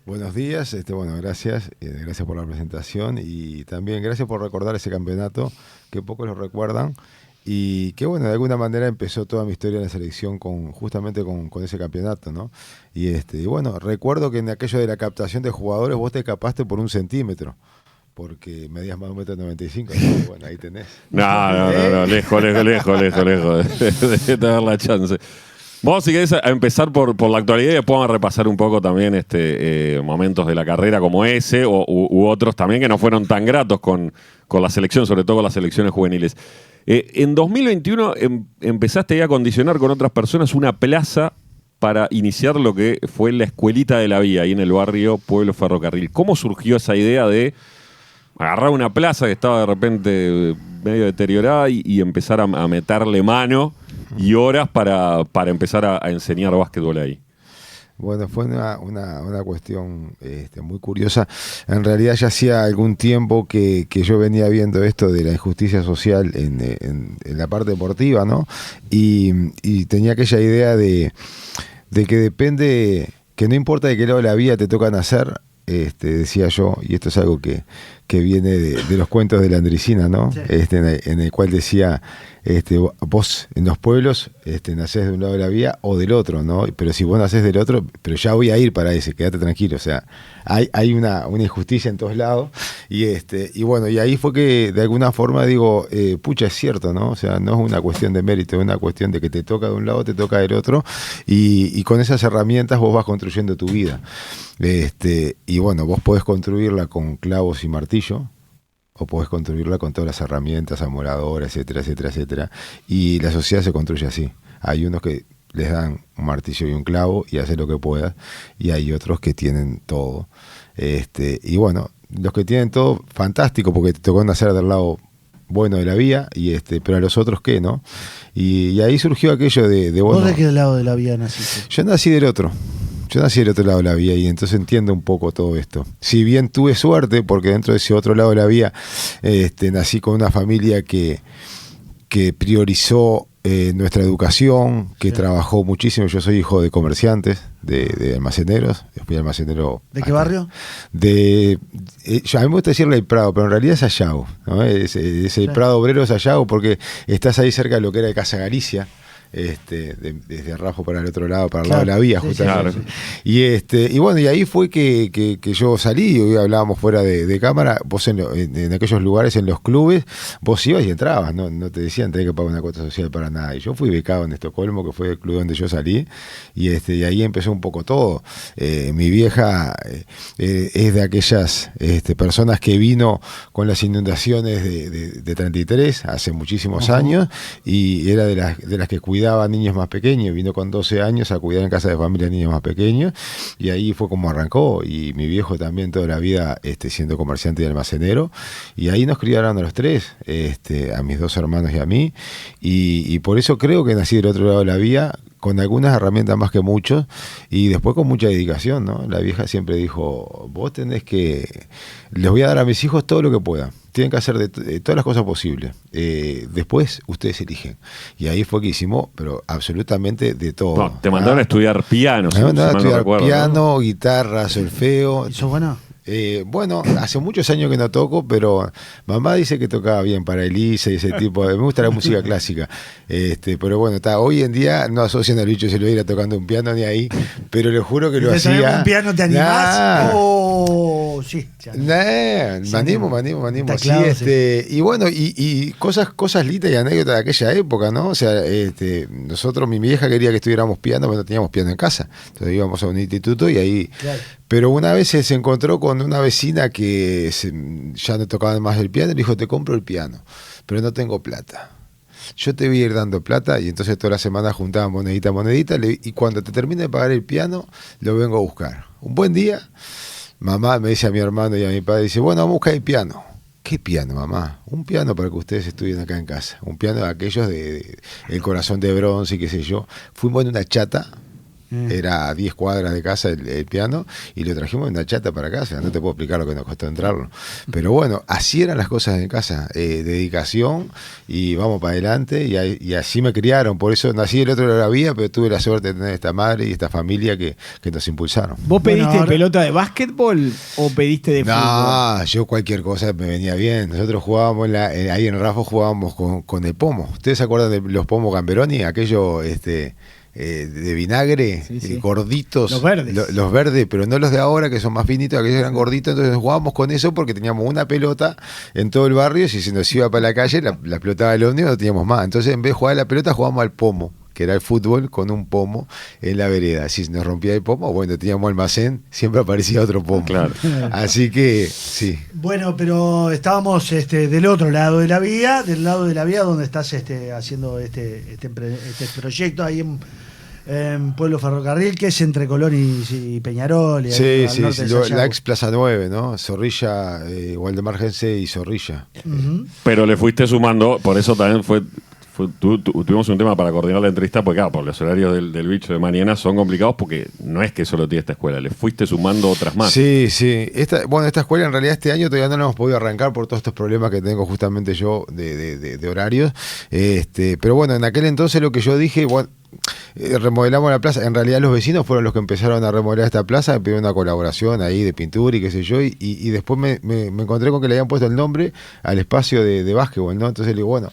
Buenos días, gracias. Gracias por la presentación y también gracias por recordar ese campeonato que pocos lo recuerdan y que, de alguna manera empezó toda mi historia en la selección justamente con ese campeonato, ¿no? Y recuerdo que en aquello de la captación de jugadores vos te escapaste por 1 centímetro. Porque medías más de 1,95 m. Bueno, ahí tenés. No, lejos de tener la chance. Vamos, si querés, a empezar por la actualidad y después vamos a repasar un poco también momentos de la carrera como ese u otros también que no fueron tan gratos con la selección, sobre todo con las selecciones juveniles. En 2021 empezaste a acondicionar con otras personas una plaza para iniciar lo que fue la Escuelita de la Vía, ahí en el barrio Pueblo Ferrocarril. ¿Cómo surgió esa idea de agarrar una plaza que estaba de repente medio deteriorada y empezar a meterle mano y horas para empezar a enseñar básquetbol ahí? Bueno, fue una cuestión muy curiosa. En realidad ya hacía algún tiempo que yo venía viendo esto de la injusticia social en la parte deportiva, ¿no? Y tenía aquella idea de que depende, que no importa de qué lado de la vía te toca nacer, decía yo, y esto es algo que viene de los cuentos de la Andricina, ¿no? Sí. En el cual decía, vos en los pueblos nacés de un lado de la vía o del otro, ¿no? Pero si vos nacés del otro, pero ya voy a ir para ese, quédate tranquilo. O sea, hay una injusticia en todos lados. Y ahí fue que de alguna forma digo, pucha, es cierto, ¿no? O sea, no es una cuestión de mérito, es una cuestión de que te toca de un lado, te toca del otro. Y con esas herramientas vos vas construyendo tu vida. Vos podés construirla con clavos y martillo, o podés construirla con todas las herramientas, amoladores, etcétera, etcétera, etcétera. Y la sociedad se construye así. Hay unos que les dan un martillo y un clavo y hacen lo que puedas, y hay otros que tienen todo. Los que tienen todo, fantástico, porque te tocó nacer del lado bueno de la vía, pero a los otros qué, ¿no? Y ahí surgió aquello de ¿Vos de qué lado de la vía naciste? Yo nací del otro. Yo nací del otro lado de la vía y entonces entiendo un poco todo esto. Si bien tuve suerte, porque dentro de ese otro lado de la vía nací con una familia que priorizó nuestra educación, que trabajó muchísimo. Yo soy hijo de comerciantes, de almaceneros. Yo fui almacenero. ¿De qué barrio? A mí me gusta decirle el Prado, pero en realidad es Sayago, ¿no? Es el Prado Obrero Sayago, porque estás ahí cerca de lo que era de Casa Galicia. Desde Rajo para el otro lado, para el lado de la vía, justamente. Y bueno, y ahí fue que yo salí, y hoy hablábamos fuera de cámara. Vos en aquellos lugares, en los clubes, vos ibas y entrabas, no te decían tenés que pagar una cuota social para nada. Y yo fui becado en Estocolmo, que fue el club donde yo salí, y ahí empezó un poco todo. Mi vieja es de aquellas personas que vino con las inundaciones de 33, hace muchísimos años, y era de las que cuidaba niños más pequeños. Vino con 12 años a cuidar en casa de familia niños más pequeños, y ahí fue como arrancó. Y mi viejo también toda la vida siendo comerciante y almacenero, y ahí nos criaron a los tres, a mis dos hermanos y a mí, y por eso creo que nací del otro lado de la vía, con algunas herramientas más que muchos, y después con mucha dedicación, ¿no? La vieja siempre dijo, vos tenés que... Les voy a dar a mis hijos todo lo que puedan. Tienen que hacer de todas las cosas posibles. Después ustedes eligen. Y ahí fue que hicimos, pero absolutamente de todo. No, te mandaron a estudiar piano. Me mandaron a estudiar recuerdo, piano, ¿no? guitarra, solfeo. ¿Eso es bueno? Bueno, hace muchos años que no toco, pero mamá dice que tocaba bien para Elisa y ese tipo. Me gusta la música clásica. Pero bueno, hoy en día no asocian al bicho se lo ir tocando un piano ni ahí, pero le juro que lo hacía. ¿Un piano te animás? Sí. Me animo. Claro, Sí, y bueno, y cosas lindas y anécdotas de aquella época, ¿no? O sea, nosotros, mi vieja quería que estudiáramos piano, pero no teníamos piano en casa. Entonces íbamos a un instituto y ahí... Claro. Pero una vez se encontró con una vecina que ya no tocaba más el piano y le dijo, te compro el piano, pero no tengo plata. Yo te voy a ir dando plata, y entonces toda la semana juntaban monedita, y cuando te termine de pagar el piano, lo vengo a buscar. Un buen día, mamá me dice a mi hermano y a mi padre, dice, bueno, vamos a buscar el piano. ¿Qué piano, mamá? Un piano para que ustedes estudien acá en casa. Un piano de aquellos de el corazón de bronce y qué sé yo. Fuimos en una chata. Era a 10 cuadras de casa el piano, y lo trajimos en una chata para casa. No te puedo explicar lo que nos costó entrarlo, pero bueno, así eran las cosas en casa, dedicación, y vamos para adelante, y así me criaron. Por eso nací del otro lado de la vía, pero tuve la suerte de tener esta madre y esta familia que nos impulsaron. ¿Vos pediste pelota de básquetbol o pediste de fútbol? No, yo cualquier cosa me venía bien. Nosotros jugábamos ahí en Rafa, jugábamos con el pomo. ¿Ustedes se acuerdan de los pomos Gamberoni? Aquello de vinagre, gorditos, los verdes, pero no los de ahora que son más finitos, aquellos eran gorditos. Entonces jugábamos con eso porque teníamos una pelota en todo el barrio, y si se nos iba para la calle la explotaba el ómnibus, no teníamos más. Entonces en vez de jugar a la pelota jugábamos al pomo, que era el fútbol con un pomo en la vereda. Si nos rompía el pomo, bueno, teníamos almacén, siempre aparecía otro pomo. Claro. Así que sí. Bueno, pero estábamos del otro lado de la vía, del lado de la vía donde estás haciendo este proyecto ahí en Pueblo Ferrocarril, que es entre Colón y Peñarol. Y sí, la ex Plaza 9, ¿no? Zorrilla, Waldemar Gense y Zorrilla. Pero le fuiste sumando, por eso también tuvimos un tema para coordinar la entrevista, porque claro, por los horarios del bicho de mañana son complicados, porque no es que solo tiene esta escuela, le fuiste sumando otras más. Sí. Esta escuela en realidad este año todavía no la hemos podido arrancar por todos estos problemas que tengo justamente yo de horarios. Pero bueno, en aquel entonces lo que yo dije, bueno, remodelamos la plaza. En realidad los vecinos fueron los que empezaron a remodelar esta plaza, me pidieron una colaboración ahí de pintura y qué sé yo, y después me encontré con que le habían puesto el nombre al espacio de básquetbol, ¿no? Entonces le digo, bueno,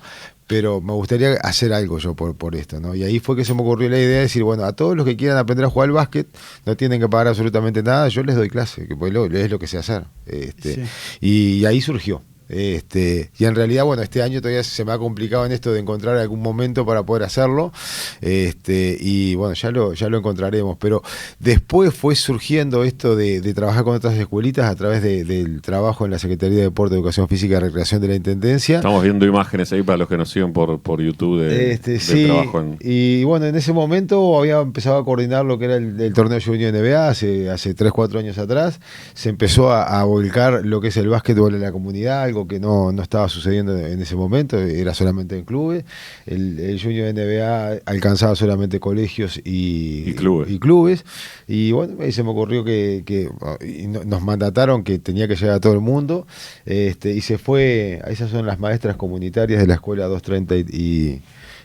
pero me gustaría hacer algo yo por esto, ¿no? Y ahí fue que se me ocurrió la idea de decir, bueno, a todos los que quieran aprender a jugar al básquet, no tienen que pagar absolutamente nada, yo les doy clase, que pues es lo que sé hacer. Y ahí surgió. Y en realidad, bueno, este año todavía se me ha complicado en esto de encontrar algún momento para poder hacerlo, y bueno, ya lo encontraremos, pero después fue surgiendo esto de trabajar con otras escuelitas a través del trabajo en la Secretaría de Deporte, Educación Física y Recreación de la Intendencia. Estamos viendo imágenes ahí para los que nos siguen por YouTube de trabajo y bueno, en ese momento había empezado a coordinar lo que era el torneo Junior NBA hace 3-4 años atrás. Se empezó a volcar lo que es el básquetbol en la comunidad, algo algo que no estaba sucediendo en ese momento, era solamente en clubes. El Junior NBA alcanzaba solamente colegios y clubes. Y bueno, ahí se me ocurrió que nos mandataron que tenía que llegar a todo el mundo. Y se fue, esas son las maestras comunitarias de la escuela 230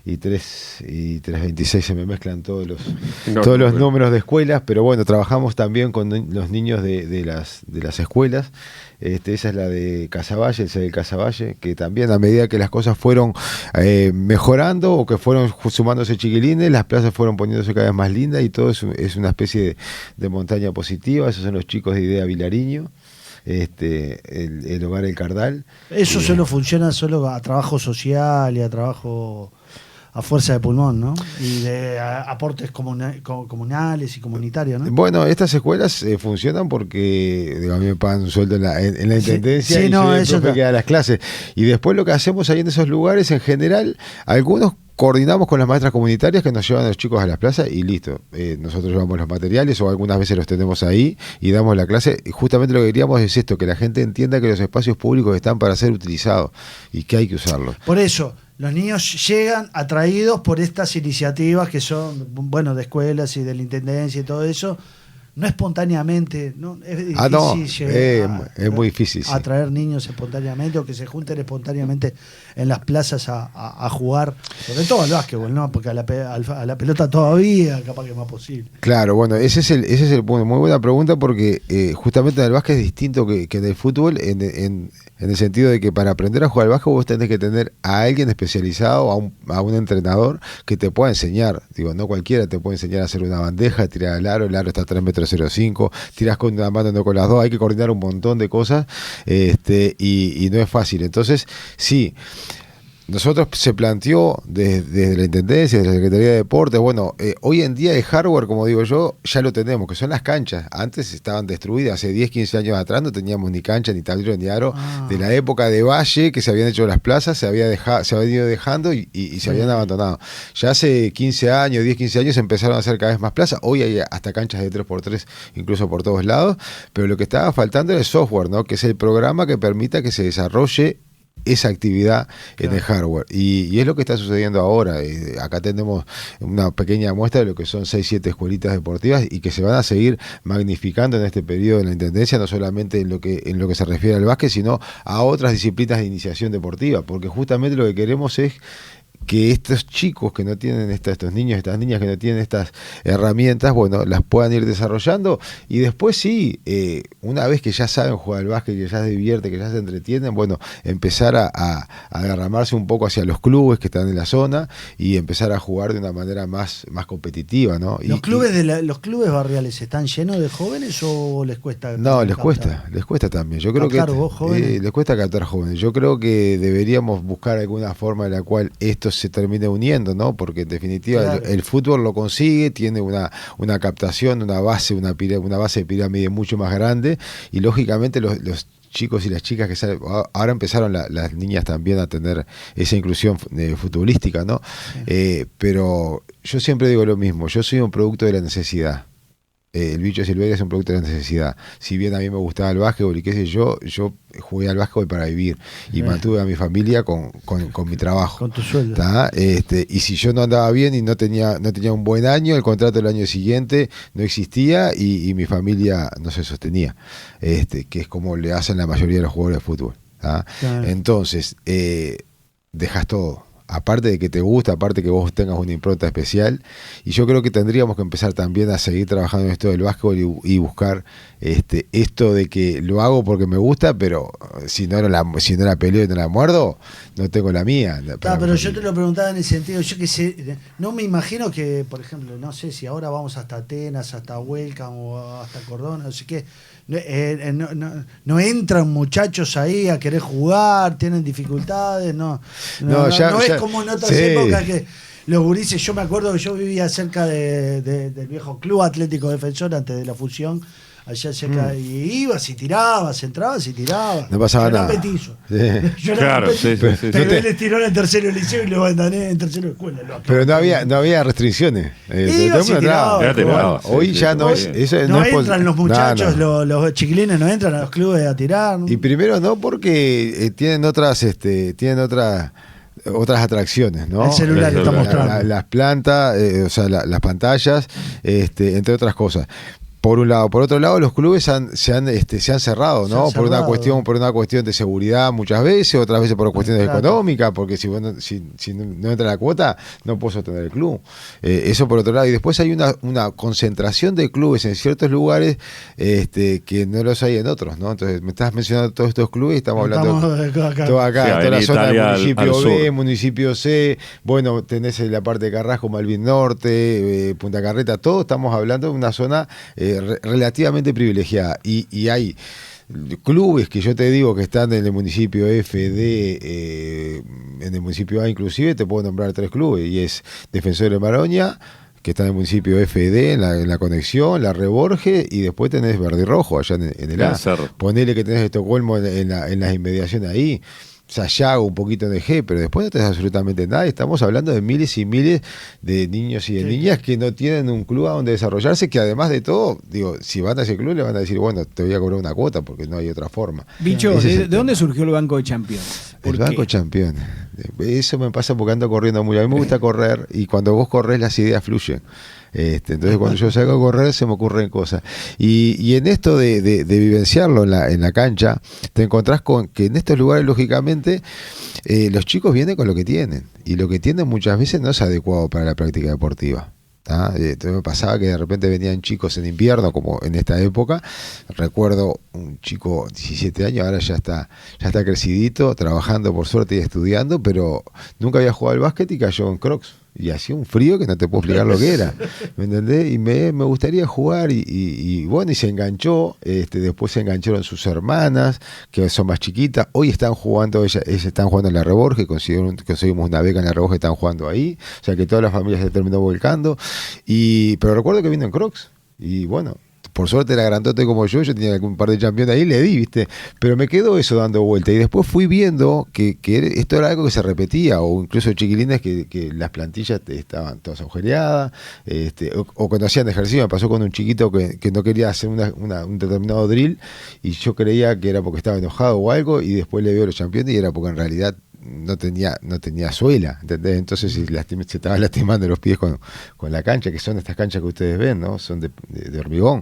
y 326, se me mezclan todos los números de escuelas, pero bueno, trabajamos también con los niños de las escuelas. Esa es la de Casavalle, el del Casavalle, que también a medida que las cosas fueron mejorando o que fueron sumándose chiquilines, las plazas fueron poniéndose cada vez más lindas y todo es una especie de montaña positiva. Esos son los chicos de Idea Vilariño. El hogar El Cardal. Eso solo funciona solo a trabajo social y a trabajo a fuerza de pulmón, ¿no? Y de aportes comunales y comunitarios, ¿no? Bueno, estas escuelas funcionan porque a mí me pagan un sueldo en la intendencia sí, y no, soy el eso profe que da las clases. Y después lo que hacemos ahí en esos lugares, en general, algunos coordinamos con las maestras comunitarias que nos llevan a los chicos a las plazas y listo. Nosotros llevamos los materiales o algunas veces los tenemos ahí y damos la clase. Y justamente lo que queríamos es esto, que la gente entienda que los espacios públicos están para ser utilizados y que hay que usarlos. Por eso, los niños llegan atraídos por estas iniciativas que son, bueno, de escuelas y de la intendencia y todo eso, no espontáneamente, ¿no? Es difícil es muy difícil. Sí. Atraer niños espontáneamente o que se junten espontáneamente en las plazas a jugar, sobre todo al básquetbol, ¿no? Porque a la pelota todavía capaz que es más posible. Claro, bueno, ese es el punto. Muy buena pregunta porque justamente en el básquet es distinto que en el fútbol en el sentido de que para aprender a jugar al básquet vos tenés que tener a alguien especializado, a un entrenador que te pueda enseñar. Digo, no cualquiera te puede enseñar a hacer una bandeja, tirar al aro, el aro está a 3,05 metros, tirás con una mano, no con las dos, hay que coordinar un montón de cosas y no es fácil. Entonces, sí, nosotros se planteó desde la Intendencia, desde la Secretaría de Deportes, bueno, hoy en día el hardware, como digo yo, ya lo tenemos, que son las canchas. Antes estaban destruidas, hace 10, 15 años atrás no teníamos ni cancha, ni tablero, ni aro. De la época de Valle, que se habían hecho las plazas, se habían ido dejando y se habían abandonado. Ya hace 15 años, 10, 15 años empezaron a hacer cada vez más plazas. Hoy hay hasta canchas de 3x3, incluso por todos lados, pero lo que estaba faltando era el software, ¿no? Que es el programa que permita que se desarrolle esa actividad en el hardware y es lo que está sucediendo ahora. Acá tenemos una pequeña muestra de lo que son 6-7 escuelitas deportivas y que se van a seguir magnificando en este periodo de la Intendencia, no solamente en lo que se refiere al básquet, sino a otras disciplinas de iniciación deportiva, porque justamente lo que queremos es que estos chicos que no tienen estos niños, estas niñas que no tienen estas herramientas, bueno, las puedan ir desarrollando y después sí, una vez que ya saben jugar al básquet, que ya se divierte, que ya se entretienen, bueno, empezar a derramarse un poco hacia los clubes que están en la zona y empezar a jugar de una manera más competitiva, ¿no? ¿Los clubes barriales están llenos de jóvenes o les cuesta? No, les cuesta también. Yo creo que les cuesta captar jóvenes. Yo creo que deberíamos buscar alguna forma en la cual esto se termine uniendo, ¿no? Porque en definitiva claro, el fútbol lo consigue, tiene una captación, una base de pirámide mucho más grande y lógicamente los chicos y las chicas que salen, ahora empezaron las niñas también a tener esa inclusión futbolística, ¿no? Pero yo siempre digo lo mismo, yo soy un producto de la necesidad. El bicho silvestre es un producto de la necesidad. Si bien a mí me gustaba el básquetbol y qué sé yo jugué al básquetbol para vivir y mantuve a mi familia con mi trabajo. Con tu sueldo. Y si yo no andaba bien y no tenía un buen año, el contrato del año siguiente no existía y mi familia no se sostenía. Que es como le hacen la mayoría de los jugadores de fútbol. Claro. Entonces, dejas todo. Aparte de que te gusta, aparte que vos tengas una impronta especial, y yo creo que tendríamos que empezar también a seguir trabajando en esto del básquetbol y buscar esto de que lo hago porque me gusta, pero si no la peleo y no la muerdo, no tengo la mía. Pero yo te lo preguntaba en el sentido, yo que sé, no me imagino que, por ejemplo, no sé si ahora vamos hasta Atenas, hasta Huelca o hasta Cordón, no sé qué, no entran muchachos ahí a querer jugar, tienen dificultades, no es como en otras épocas que los gurises, yo me acuerdo que yo vivía cerca del viejo Club Atlético Defensor antes de la fusión, allá se cae, y ibas y tirabas, entrabas y tirabas. No pasaba Yo era nada. petizo. Sí. Yo era Claro, petizo. sí, sí, sí. Pegué el estirón en tercero liceo y luego andané en tercero escuela. Pero no había restricciones. Ibas y tirabas. Hoy ya no es. Eso No es entran los muchachos, no. los chiquilines no entran a los clubes a tirar. Y primero no, porque tienen otras atracciones, ¿no? El celular está mostrando. Las plantas, o sea, las pantallas, entre otras cosas. Por un lado, por otro lado, los clubes se han cerrado, ¿no? Por una cuestión de seguridad muchas veces, otras veces por cuestiones económicas, porque si no entra la cuota, no puedo sostener el club. Eso por otro lado. Y después hay una concentración de clubes en ciertos lugares que no los hay en otros, ¿no? Entonces, me estás mencionando todos estos clubes y estamos hablando todo acá, Sí, toda la zona Italia del municipio al B, sur. municipio C, bueno, tenés la parte de Carrasco, Malvin Norte, Punta Carreta, todo estamos hablando de una zona relativamente privilegiada y hay clubes que yo te digo que están en el municipio F, D, en el municipio A inclusive, te puedo nombrar 3 clubes y es Defensor de Maroña, que está en el municipio FD, en la conexión, la Reborge, y después tenés Verde y Rojo allá en el A. Ponele que tenés Estocolmo en las inmediaciones ahí. Sayago, un poquito de G, pero después no tenés absolutamente nada. Estamos hablando de miles y miles de niños y de niñas que no tienen un club a donde desarrollarse, que además de todo, digo, si van a ese club le van a decir, bueno, te voy a cobrar una cuota porque no hay otra forma. Bicho, ¿de dónde surgió el Banco de Campeones? El Banco de Campeones. Eso me pasa porque ando corriendo mucho. A mí me gusta correr y cuando vos corres las ideas fluyen. Entonces cuando yo salgo a correr se me ocurren cosas y en esto de vivenciarlo en la cancha te encontrás con que en estos lugares lógicamente los chicos vienen con lo que tienen y lo que tienen muchas veces no es adecuado para la práctica deportiva. Entonces me pasaba que de repente venían chicos en invierno como en esta época. Recuerdo un chico 17 años, ahora ya está crecidito, trabajando por suerte y estudiando, pero nunca había jugado al básquet y cayó en Crocs. Y hacía un frío que no te puedo explicar lo que era, ¿me entendés? Y me gustaría jugar y bueno, y se enganchó, después se engancharon sus hermanas, que son más chiquitas, hoy están jugando, ellas están jugando en la Reborge, conseguimos una beca en la Reborge, están jugando ahí, o sea que todas las familias se terminó volcando, pero recuerdo que vino en Crocs, y bueno, por suerte era grandote como yo tenía un par de campeones ahí, le di, ¿viste? Pero me quedó eso dando vuelta. Y después fui viendo que esto era algo que se repetía, o incluso chiquilines que las plantillas estaban todas agujereadas, o cuando hacían ejercicio. Me pasó con un chiquito que no quería hacer un determinado drill, y yo creía que era porque estaba enojado o algo, y después le veo a los campeones y era porque en realidad no tenía suela, ¿entendés? Entonces se estaba lastimando los pies con la cancha, que son estas canchas que ustedes ven, ¿no? Son de hormigón.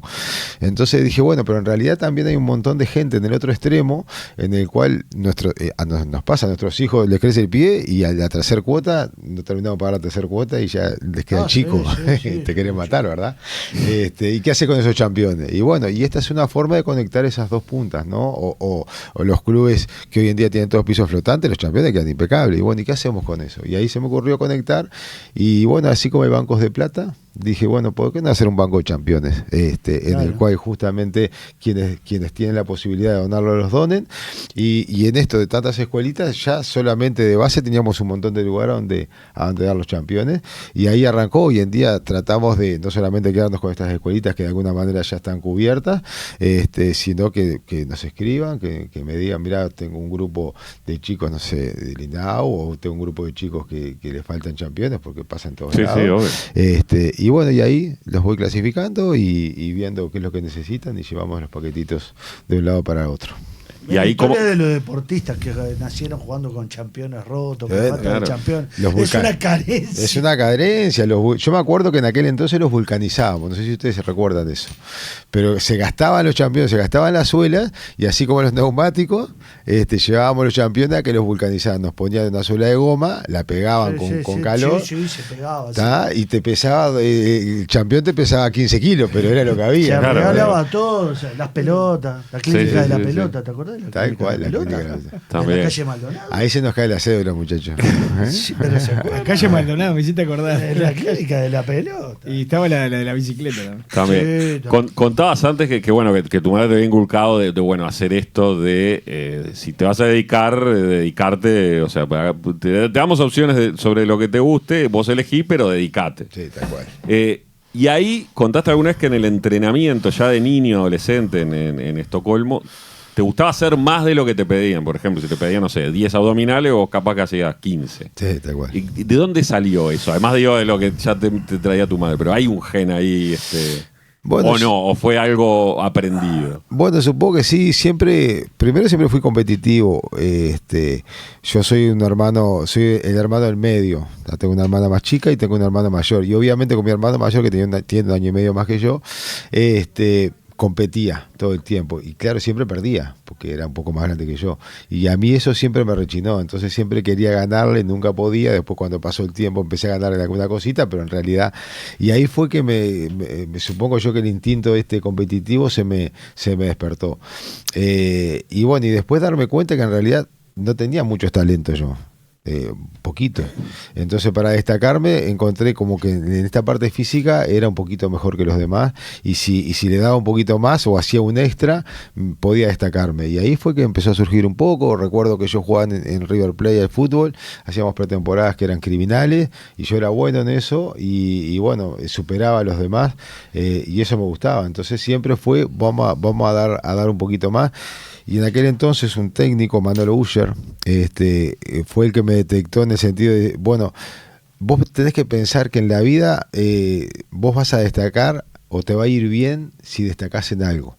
Entonces dije, bueno, pero en realidad también hay un montón de gente en el otro extremo en el cual nos pasa, a nuestros hijos les crece el pie y a la tercera cuota, no terminamos de pagar la tercera cuota y ya les queda chico, te quieren matar, ¿verdad? ¿Y qué hace con esos campeones? Y bueno, y esta es una forma de conectar esas dos puntas, ¿no? O los clubes que hoy en día tienen todos pisos flotantes, los campeones quedan impecables. Y bueno, ¿y qué hacemos con eso? Y ahí se me ocurrió conectar. Y bueno, así como hay bancos de plata, dije, bueno, ¿por qué no hacer un banco de campeones? En el cual justamente quienes tienen la posibilidad de donarlo los donen. Y en esto de tantas escuelitas, ya solamente de base teníamos un montón de lugares a donde dar los campeones. Y ahí arrancó. Hoy en día tratamos de no solamente quedarnos con estas escuelitas que de alguna manera ya están cubiertas, sino que nos escriban, que me digan, mira, tengo un grupo de chicos, no sé, de Lindau, o tengo un grupo de chicos que les faltan campeones porque pasan todos lados. Obvio. Y bueno, y ahí los voy clasificando y viendo qué es lo que necesitan y llevamos los paquetitos de un lado para otro. Y ahí como de los deportistas que nacieron jugando con campeones rotos, con falta de campeones. Es una carencia. Es una carencia. Yo me acuerdo que en aquel entonces los vulcanizábamos. No sé si ustedes se recuerdan de eso. Pero se gastaban los campeones, se gastaban las suelas, y así como los neumáticos, llevábamos los campeones a que los vulcanizaban. Nos ponían una suela de goma, la pegaban con calor. Sí, se pegaba. Y te pesaba, el campeón te pesaba 15 kilos, pero era lo que había. Se regalaba todo, o sea, las pelotas, la clínica de la pelota, ¿te acordás? Tal cual, la clínica de la calle Maldonado. Ahí se nos cae la cédula, muchachos. Sí, pero se acuerdan. La calle Maldonado, me hiciste acordar. La clínica de la pelota. Y estaba la de la bicicleta también. Contabas antes que tu madre te había inculcado de bueno, hacer esto de si te vas a dedicarte, o sea, te damos opciones sobre lo que te guste, vos elegís, pero dedicate. Sí, tal cual. Y ahí contaste alguna vez que en el entrenamiento ya de niño, adolescente en Estocolmo, ¿te gustaba hacer más de lo que te pedían? Por ejemplo, si te pedían, no sé, 10 abdominales o capaz que hacías 15. Sí, tal cual. ¿Y de dónde salió eso? Además digo de lo que ya te traía tu madre, pero hay un gen ahí, Bueno, o no, o fue algo aprendido. Bueno, supongo que sí, primero siempre fui competitivo. Yo soy el hermano del medio. Tengo una hermana más chica y tengo un hermano mayor. Y obviamente con mi hermano mayor, que tiene un año y medio más que yo, competía todo el tiempo. Y claro, siempre perdía, porque era un poco más grande que yo. Y a mí eso siempre me rechinó. Entonces siempre quería ganarle, nunca podía. Después cuando pasó el tiempo empecé a ganarle alguna cosita, pero en realidad... Y ahí fue que me supongo yo que el instinto competitivo se me despertó. Y bueno, y después darme cuenta que en realidad no tenía muchos talentos yo. Poquito. Entonces, para destacarme, encontré como que en esta parte física era un poquito mejor que los demás, y si le daba un poquito más o hacía un extra, podía destacarme. Y ahí fue que empezó a surgir un poco. Recuerdo que yo jugaba en River Plate al fútbol, hacíamos pretemporadas que eran criminales, y yo era bueno en eso, y bueno, superaba a los demás, y eso me gustaba. Entonces siempre fue, vamos a dar un poquito más. Y en aquel entonces un técnico, Manolo Uller, fue el que me detectó en el sentido de, bueno, vos tenés que pensar que en la vida vos vas a destacar o te va a ir bien si destacás en algo.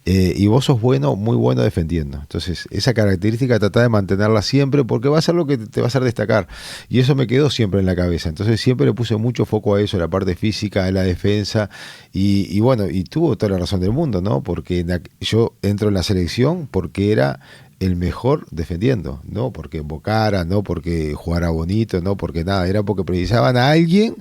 Y vos sos muy bueno defendiendo. Entonces esa característica tratá de mantenerla siempre, porque va a ser lo que te va a hacer destacar, y eso me quedó siempre en la cabeza. Entonces siempre le puse mucho foco a eso, a la parte física, a la defensa, y bueno, y tuvo toda la razón del mundo, ¿no? Porque yo entro en la selección porque era el mejor defendiendo, no porque embocara, no porque jugara bonito, no porque nada, era porque precisaban a alguien,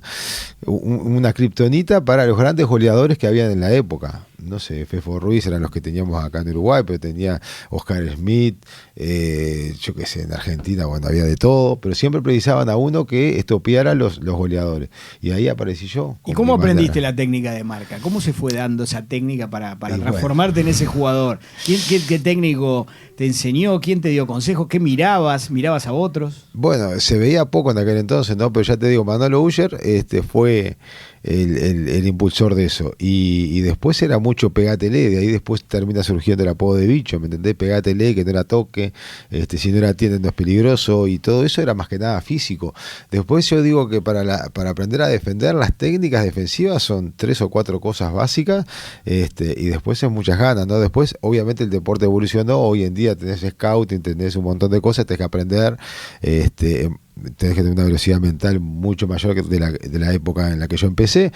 una kriptonita para los grandes goleadores que habían en la época. No sé, Fefo Ruiz eran los que teníamos acá en Uruguay, pero tenía Oscar Smith, yo qué sé, en Argentina, bueno, había de todo, pero siempre precisaban a uno que estopiara los goleadores. Y ahí aparecí yo. ¿Y cómo aprendiste la técnica de marca? ¿Cómo se fue dando esa técnica para transformarte en ese jugador? ¿Qué técnico te enseñó? ¿Quién te dio consejos? ¿Qué mirabas? ¿Mirabas a otros? Bueno, se veía poco en aquel entonces, ¿no? Pero ya te digo, Manolo Uller fue el impulsor de eso. Y después era mucho pegátele, de ahí después termina surgiendo el apodo de bicho, ¿me entendés? Pegátele, que no la toque, si no la atienden no es peligroso, y todo eso era más que nada físico. Después yo digo que para aprender a defender, las técnicas defensivas son 3 o 4 cosas básicas, y después es muchas ganas, ¿no? Después obviamente el deporte evolucionó, hoy en día tenés scouting, tenés un montón de cosas, tenés que aprender, tenés que tener una velocidad mental mucho mayor que de la época en la que yo empecé,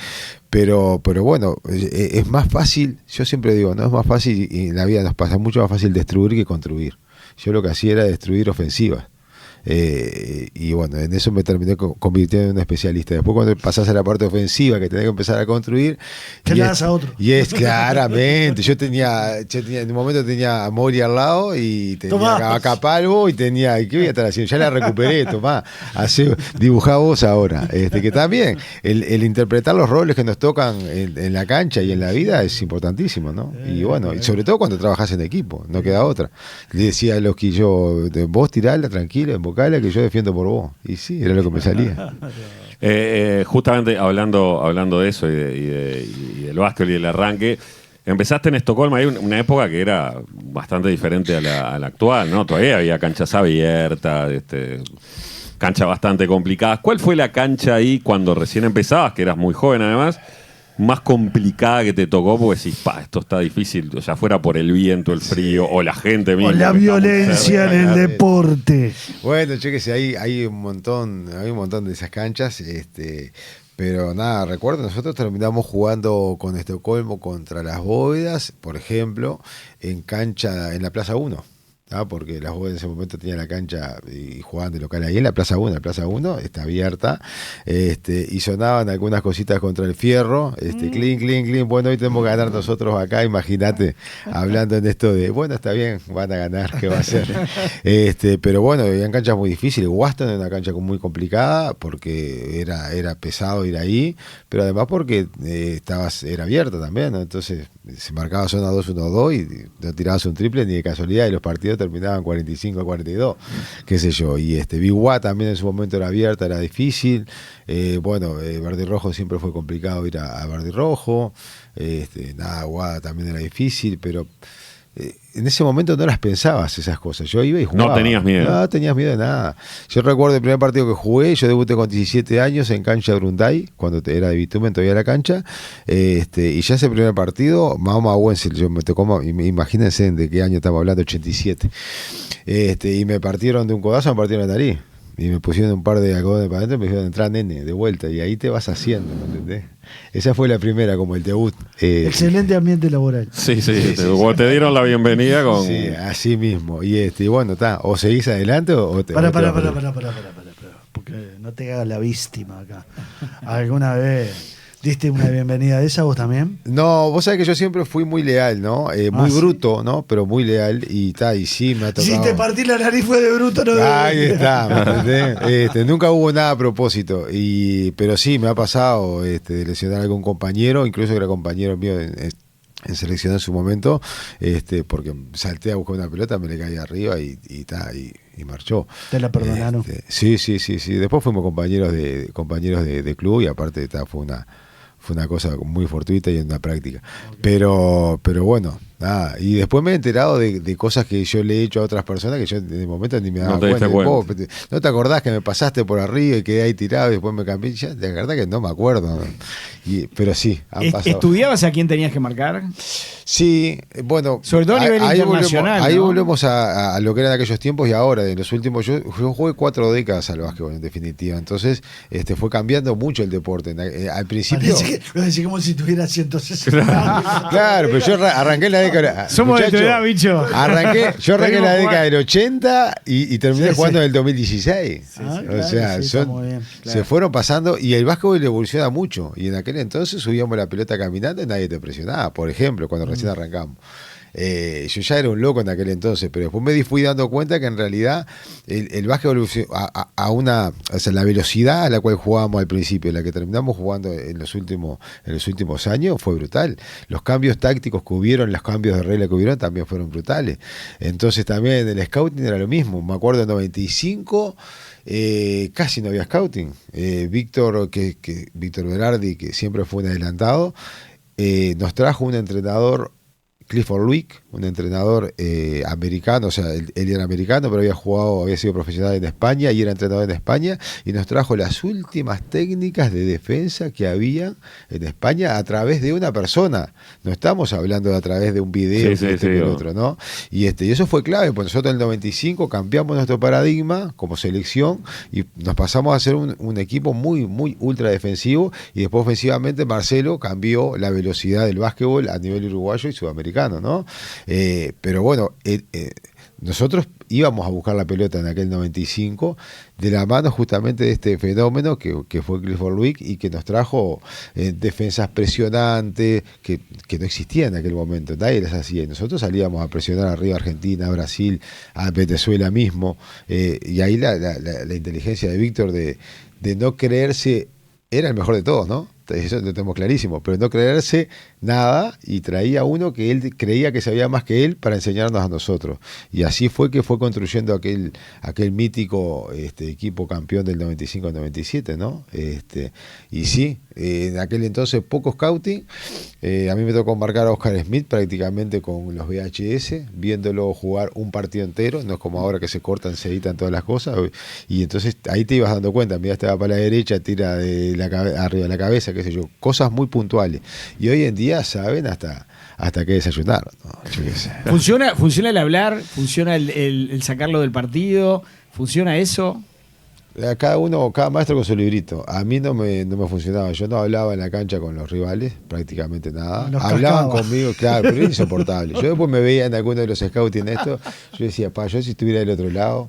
pero bueno, es más fácil, yo siempre digo, no es más fácil, y en la vida nos pasa mucho más fácil destruir que construir. Yo lo que hacía era destruir ofensivas. Y bueno, en eso me terminé convirtiendo en un especialista. Después cuando pasás a la parte ofensiva, que tenés que empezar a construir, te le das a otro. Y es claramente, yo tenía en un momento tenía a Mori al lado, y tenía a Capalvo, y ¿qué voy a estar haciendo? Ya la recuperé, tomá, dibujá vos ahora. Que también el interpretar los roles que nos tocan en la cancha y en la vida es importantísimo, ¿no? Y bueno, y sobre todo cuando trabajás en equipo, no queda otra. Le decía a los que vos tirala tranquila, invocala, que yo defiendo por vos. Y sí, era lo que me salía. Justamente hablando de eso y del básquet y del arranque, empezaste en Estocolmo, hay una época que era bastante diferente a la actual, ¿no? Todavía había canchas abiertas, canchas bastante complicadas. ¿Cuál fue la cancha ahí cuando recién empezabas, que eras muy joven además, más complicada que te tocó? Porque decís, esto está difícil, o sea, fuera por el viento, el frío, o la gente misma. O la violencia en el deporte. Bueno, yo qué sé, hay un montón de esas canchas, pero nada, recuerdo, nosotros terminamos jugando con Estocolmo contra las Bóvedas, por ejemplo, en la Plaza 1. Porque las Bóvedas en ese momento tenían la cancha y jugaban de local ahí en la Plaza 1. La Plaza 1 está abierta, y sonaban algunas cositas contra el fierro, clink, clink, clink. Bueno, hoy tenemos que ganar nosotros acá, imagínate, hablando en esto de, bueno, está bien, van a ganar, ¿qué va a ser? Pero bueno, habían canchas muy difíciles. Waston era una cancha muy complicada porque era pesado ir ahí, pero además porque era abierta también, ¿no? Entonces se marcaba zona 2-1-2 y no tirabas un triple ni de casualidad, y los partidos partidos terminaban 45-42, qué sé yo. Y Biguá también en su momento era abierta, era difícil. Verde y Rojo siempre fue complicado ir a Verde y Rojo. Aguada también era difícil, pero en ese momento no las pensabas esas cosas. Yo iba y jugaba. No tenías miedo. No tenías miedo de nada. Yo recuerdo el primer partido que jugué, yo debuté con 17 años en cancha de Brunday, cuando era de Bitumen todavía la cancha, y ya ese primer partido, Mahoma Wenzel, yo me tocó, imagínense de qué año estamos hablando, 87. Y me partieron de un codazo, me partieron la nariz. Y me pusieron un par de algodones para adentro y me dijeron, entra nene, de vuelta. Y ahí te vas haciendo, ¿me entendés? Esa fue la primera, como el debut. Excelente ambiente laboral. Sí. Te dieron la bienvenida con... Sí, así mismo. Y bueno, está, o seguís adelante o te... Para, porque no te hagas la víctima acá. ¿Alguna vez diste una bienvenida de esa vos también? No, vos sabés que yo siempre fui muy leal, ¿no? Muy bruto, ¿no? Pero muy leal y sí me ha tocado. Si te partí la nariz fue de bruto, no de... Ahí está, ¿me entendés? Nunca hubo nada a propósito, pero sí me ha pasado de lesionar a algún compañero, incluso que era compañero mío en selección en su momento, porque salté a buscar una pelota, me le caí arriba y marchó. ¿Te la perdonaron? Sí. Después fuimos compañeros de club y aparte fue una cosa muy fortuita y en una práctica. Pero bueno, nada. Y después me he enterado de cosas que yo le he hecho a otras personas que yo en el momento ni me daba cuenta. ¿No te acordás que me pasaste por arriba y quedé ahí tirado y después me cambié? Ya, de verdad que no me acuerdo, ¿no? Pero sí, han pasado. ¿Estudiabas a quién tenías que marcar? Sí, bueno. Sobre todo a nivel internacional. Ahí volvemos a lo que eran aquellos tiempos y ahora, en los últimos. Yo jugué 4 décadas al básquetbol, en definitiva. Entonces, fue cambiando mucho el deporte. Al principio. Lo decís como si tuviera 160. Claro, pero yo arranqué en la década. Somos de tu edad, bicho. Yo arranqué en la década del 80 y terminé jugando en el 2016. Se fueron pasando y el básquetbol evoluciona mucho. Y en aquel entonces subíamos la pelota caminando y nadie te presionaba, por ejemplo, cuando recién arrancamos. Yo ya era un loco en aquel entonces, pero después me fui dando cuenta que en realidad el básquetbol la velocidad a la cual jugábamos al principio, la que terminamos jugando en los últimos años, fue brutal. Los cambios tácticos que hubieron, los cambios de regla que hubieron también fueron brutales. Entonces también en el scouting era lo mismo. Me acuerdo en 95 casi no había scouting. Víctor Berardi, que siempre fue un adelantado, nos trajo un entrenador, Clifford Luick, un entrenador americano, o sea, él era americano, pero había sido profesional en España y era entrenador en España, y nos trajo las últimas técnicas de defensa que había en España a través de una persona. No estamos hablando de a través de un video y otro, ¿no? Y eso fue clave, porque nosotros en el 95 cambiamos nuestro paradigma como selección y nos pasamos a ser un equipo muy, muy ultra defensivo, y después ofensivamente Marcelo cambió la velocidad del básquetbol a nivel uruguayo y sudamericano, ¿no? Pero bueno, nosotros íbamos a buscar la pelota en aquel 95 de la mano justamente de este fenómeno que fue Clifford Luick y que nos trajo defensas presionantes que no existían en aquel momento, nadie las hacía, y nosotros salíamos a presionar arriba a Argentina, a Brasil, a Venezuela mismo, y ahí la inteligencia de Víctor de no creerse, era el mejor de todos, ¿no? Eso lo tenemos clarísimo, pero no creerse nada, y traía uno que él creía que sabía más que él para enseñarnos a nosotros, y así fue que fue construyendo aquel mítico equipo campeón del 95 al 97, ¿no? Y sí, en aquel entonces poco scouting, a mí me tocó marcar a Oscar Smith prácticamente con los VHS, viéndolo jugar un partido entero, no es como ahora que se cortan, se editan todas las cosas, y entonces ahí te ibas dando cuenta, mira, este va para la derecha, tira arriba de la cabeza, qué sé yo, cosas muy puntuales, y hoy en día saben hasta qué desayunar, ¿no? Yo qué sé. ¿Funciona el hablar? ¿Funciona el sacarlo del partido? ¿Funciona eso? Cada maestro con su librito. A mí no me funcionaba. Yo no hablaba en la cancha con los rivales, prácticamente nada. Hablaban conmigo, claro, pero era insoportable. Yo después me veía en alguno de los scouts en esto, yo decía, yo si estuviera del otro lado,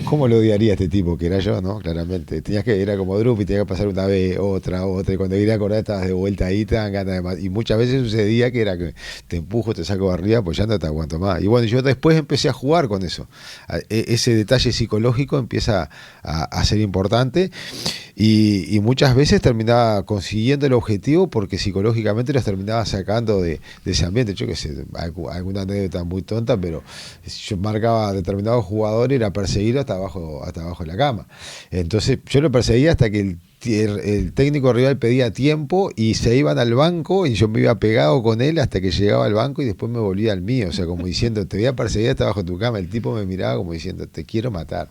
¿cómo lo odiaría a este tipo? Que era yo, ¿no? Claramente. Era como Drupi, tenía que pasar una vez, otra, y cuando quería acordar estabas de vuelta ahí, te dan ganas de más. Y muchas veces sucedía que era que te empujo, te saco de arriba, pues ya no te aguanto más. Y bueno, yo después empecé a jugar con eso. Ese detalle psicológico empieza a a ser importante. Y muchas veces terminaba consiguiendo el objetivo porque psicológicamente los terminaba sacando de ese ambiente. Yo qué sé, alguna anécdota muy tonta, pero yo marcaba a determinados jugadores, era perseguirlo hasta abajo de la cama. Entonces yo lo perseguía hasta que el técnico rival pedía tiempo y se iban al banco y yo me iba pegado con él hasta que llegaba al banco y después me volvía al mío, o sea, como diciendo, te voy a perseguir hasta abajo de tu cama. El tipo me miraba como diciendo, te quiero matar.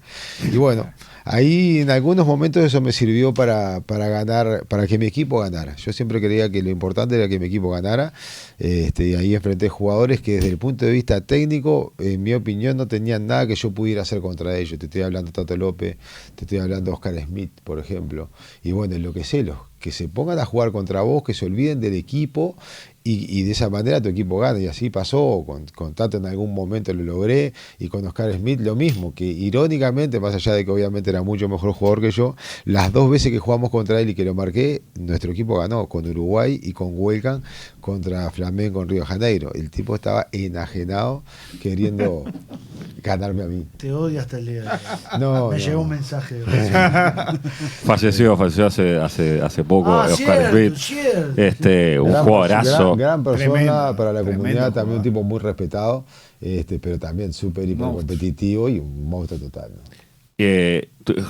Y bueno, ahí en algunos momentos eso me sirvió para ganar, para que mi equipo ganara. Yo siempre creía que lo importante era que mi equipo ganara. Y ahí enfrenté jugadores que desde el punto de vista técnico, en mi opinión, no tenían nada que yo pudiera hacer contra ellos. Te estoy hablando de Tato López, te estoy hablando de Oscar Smith, por ejemplo. Y bueno, enloquecelos, que se pongan a jugar contra vos, que se olviden del equipo y de esa manera tu equipo gana. Y así pasó, con Tato en algún momento lo logré, y con Oscar Smith lo mismo, que irónicamente, más allá de que obviamente era mucho mejor jugador que yo, las 2 veces que jugamos contra él y que lo marqué, nuestro equipo ganó, con Uruguay y con Huelcan contra Flamengo en Río de Janeiro. El tipo estaba enajenado queriendo ganarme a mí. Te odio hasta el día de hoy. No, me no. llegó un mensaje. Falleció hace poco Oscar Smith. Un jugadorazo. Gran persona, Tremendo, para la comunidad, tremendo también un tipo muy respetado, pero también súper hiper competitivo y un monstruo total, ¿no?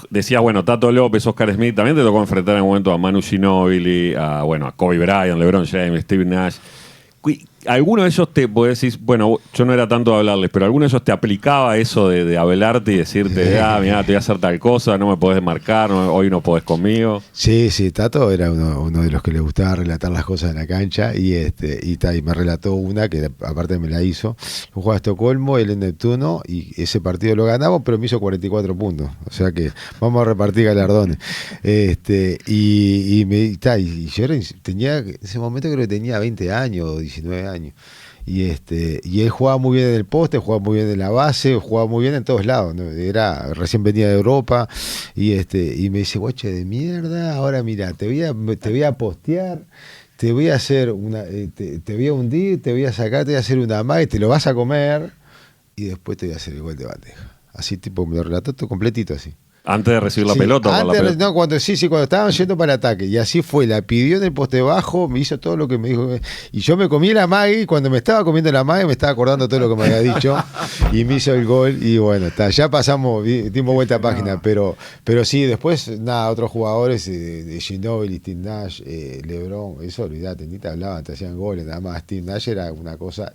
Decías, bueno, Tato López, Oscar Smith, también te tocó enfrentar en un momento a Manu Ginóbili, a Kobe Bryant, LeBron James, Steve Nash. ¿Alguno de ellos te podés decir, bueno, yo no era tanto de hablarles, pero alguno de ellos te aplicaba eso de hablarte y decirte, mirá, te voy a hacer tal cosa, no me podés marcar, hoy no podés conmigo? Sí, Tato era uno de los que le gustaba relatar las cosas en la cancha y me relató una que aparte me la hizo. Un juego de Estocolmo, él en Neptuno, y ese partido lo ganamos, pero me hizo 44 puntos. O sea que vamos a repartir galardones. Y yo tenía, en ese momento creo que tenía 20 años o 19 años. Y él jugaba muy bien en el poste, jugaba muy bien en la base, jugaba muy bien en todos lados, ¿no? Recién venía de Europa y me dice, guache de mierda, ahora mira, te voy a postear, te voy a hacer te voy a hundir, te voy a sacar, te voy a hacer una más y te lo vas a comer y después te voy a hacer el gol de bandeja. Así tipo, me lo relató todo completito así. Antes de recibir la pelota. No, cuando estaban yendo para el ataque. Y así fue, la pidió en el poste bajo, me hizo todo lo que me dijo. Y yo me comí la Maggi, y cuando me estaba comiendo la Maggi me estaba acordando todo lo que me había dicho. Y me hizo el gol. Y bueno, ya pasamos, dimos vuelta a página. Pero sí, después, otros jugadores de Ginóbili, Steve Nash, LeBron, eso olvidate, ni te hablaban, te hacían goles, nada más. Steve Nash era una cosa.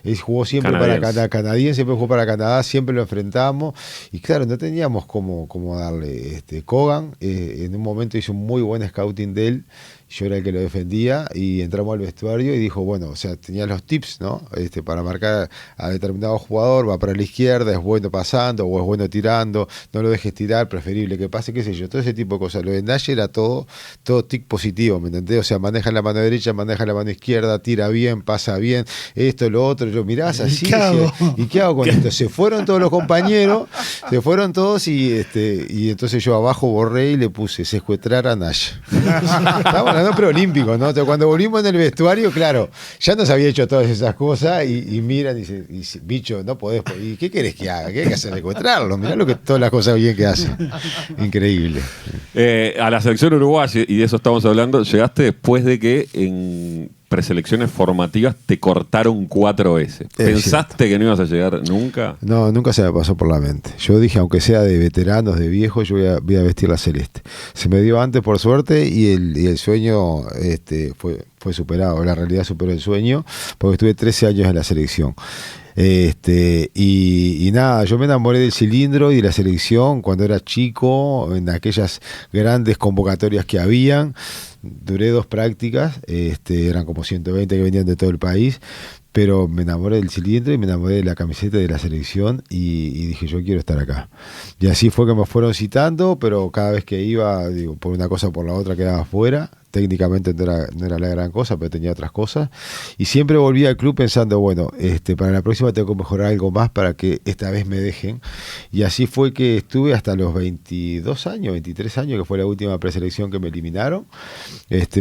Él jugó siempre para Canadiense, siempre jugó para Canadá, siempre lo enfrentamos. Y claro, no teníamos como darle. Kogan en un momento hizo un muy buen scouting de él, yo era el que lo defendía y entramos al vestuario y dijo, bueno, o sea, tenía los tips, ¿no? Para marcar a determinado jugador, va para la izquierda, es bueno pasando o es bueno tirando, no lo dejes tirar, preferible que pase, qué sé yo, todo ese tipo de cosas. Lo de Nash era todo tic positivo, ¿me entendés? O sea, maneja la mano derecha, maneja la mano izquierda, tira bien, pasa bien, esto, lo otro, yo mirás así, ¿y qué hago con esto? Se fueron todos los compañeros, se fueron todos y entonces yo abajo borré y le puse secuestrar a Nash. Estábamos hablando preolímpico, ¿no? Entonces, cuando volvimos en el vestuario, claro, ya nos había hecho todas esas cosas y miran y dicen, bicho, no podés, ¿y qué querés que haga? ¿Qué hay que hacer? Secuestrarlo, mirá todas las cosas bien que hace. Increíble. A la selección uruguaya, y de eso estamos hablando, llegaste después de que en preselecciones formativas te cortaron 4 veces. ¿Pensaste que no ibas a llegar nunca? No, nunca se me pasó por la mente. Yo dije, aunque sea de veteranos, de viejos, yo voy a vestir la celeste. Se me dio antes, por suerte, y el sueño fue superado. La realidad superó el sueño, porque estuve 13 años en la selección. Y nada, yo me enamoré del cilindro y de la selección cuando era chico, en aquellas grandes convocatorias que habían. Duré 2 prácticas, eran como 120 que venían de todo el país, pero me enamoré del cilindro y me enamoré de la camiseta de la selección y dije, yo quiero estar acá. Y así fue que me fueron citando, pero cada vez que iba, por una cosa o por la otra quedaba fuera. Técnicamente no era la gran cosa, pero tenía otras cosas. Y siempre volví al club pensando, bueno, para la próxima tengo que mejorar algo más para que esta vez me dejen. Y así fue que estuve hasta los 22 años, 23 años, que fue la última preselección que me eliminaron,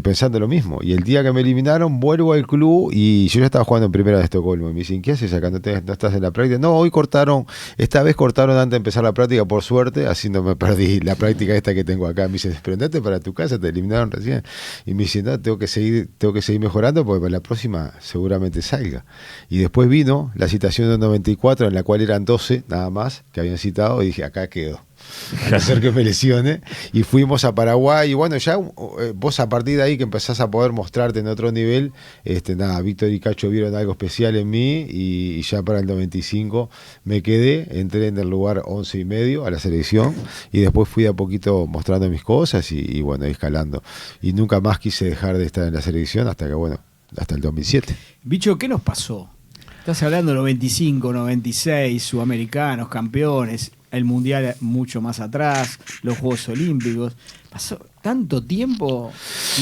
pensando lo mismo. Y el día que me eliminaron, vuelvo al club y yo ya estaba jugando en primera de Estocolmo. Y me dicen, ¿qué haces acá? ¿No estás en la práctica? No, hoy esta vez cortaron antes de empezar la práctica, por suerte, así no me perdí la práctica esta que tengo acá. Me dicen, pero andate para tu casa, te eliminaron recién. Y me dicen, no, tengo que seguir mejorando porque para la próxima seguramente salga. Y después vino la citación de 94, en la cual eran 12 nada más que habían citado, y dije, acá quedo. A no ser que me lesione. Y fuimos a Paraguay. Y bueno, ya vos a partir de ahí que empezás a poder mostrarte en otro nivel, Víctor y Cacho vieron algo especial en mí. Y ya para el 95 me quedé, entré en el lugar 11 y medio a la selección. Y después fui a poquito mostrando mis cosas y bueno, escalando. Y nunca más quise dejar de estar en la selección hasta el 2007. Bicho, ¿qué nos pasó? Estás hablando de 95, 96, sudamericanos, campeones, el mundial mucho más atrás, los Juegos Olímpicos. Pasó tanto tiempo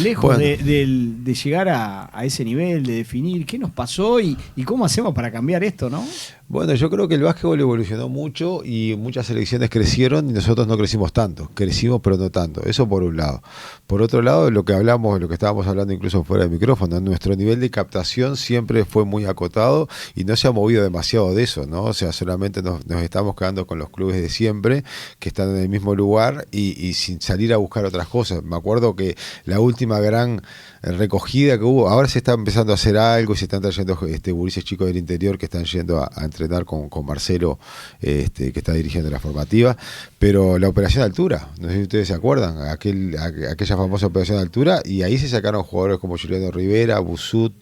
lejos de llegar a ese nivel, de definir qué nos pasó y cómo hacemos para cambiar esto, ¿no? Bueno, yo creo que el básquetbol evolucionó mucho y muchas selecciones crecieron y nosotros no crecimos tanto. Crecimos pero no tanto. Eso por un lado. Por otro lado, lo que estábamos hablando incluso fuera del micrófono, nuestro nivel de captación siempre fue muy acotado y no se ha movido demasiado de eso, ¿no? O sea, solamente nos estamos quedando con los clubes de siempre que están en el mismo lugar y sin salir a buscar otras cosas. Me acuerdo que la última gran recogida que hubo, ahora se está empezando a hacer algo y se están trayendo gurises chicos del interior que están yendo a entrenar con Marcelo, que está dirigiendo la formativa, pero la operación de altura, no sé si ustedes se acuerdan, aquella famosa operación de altura, y ahí se sacaron jugadores como Juliano Rivera, Busut,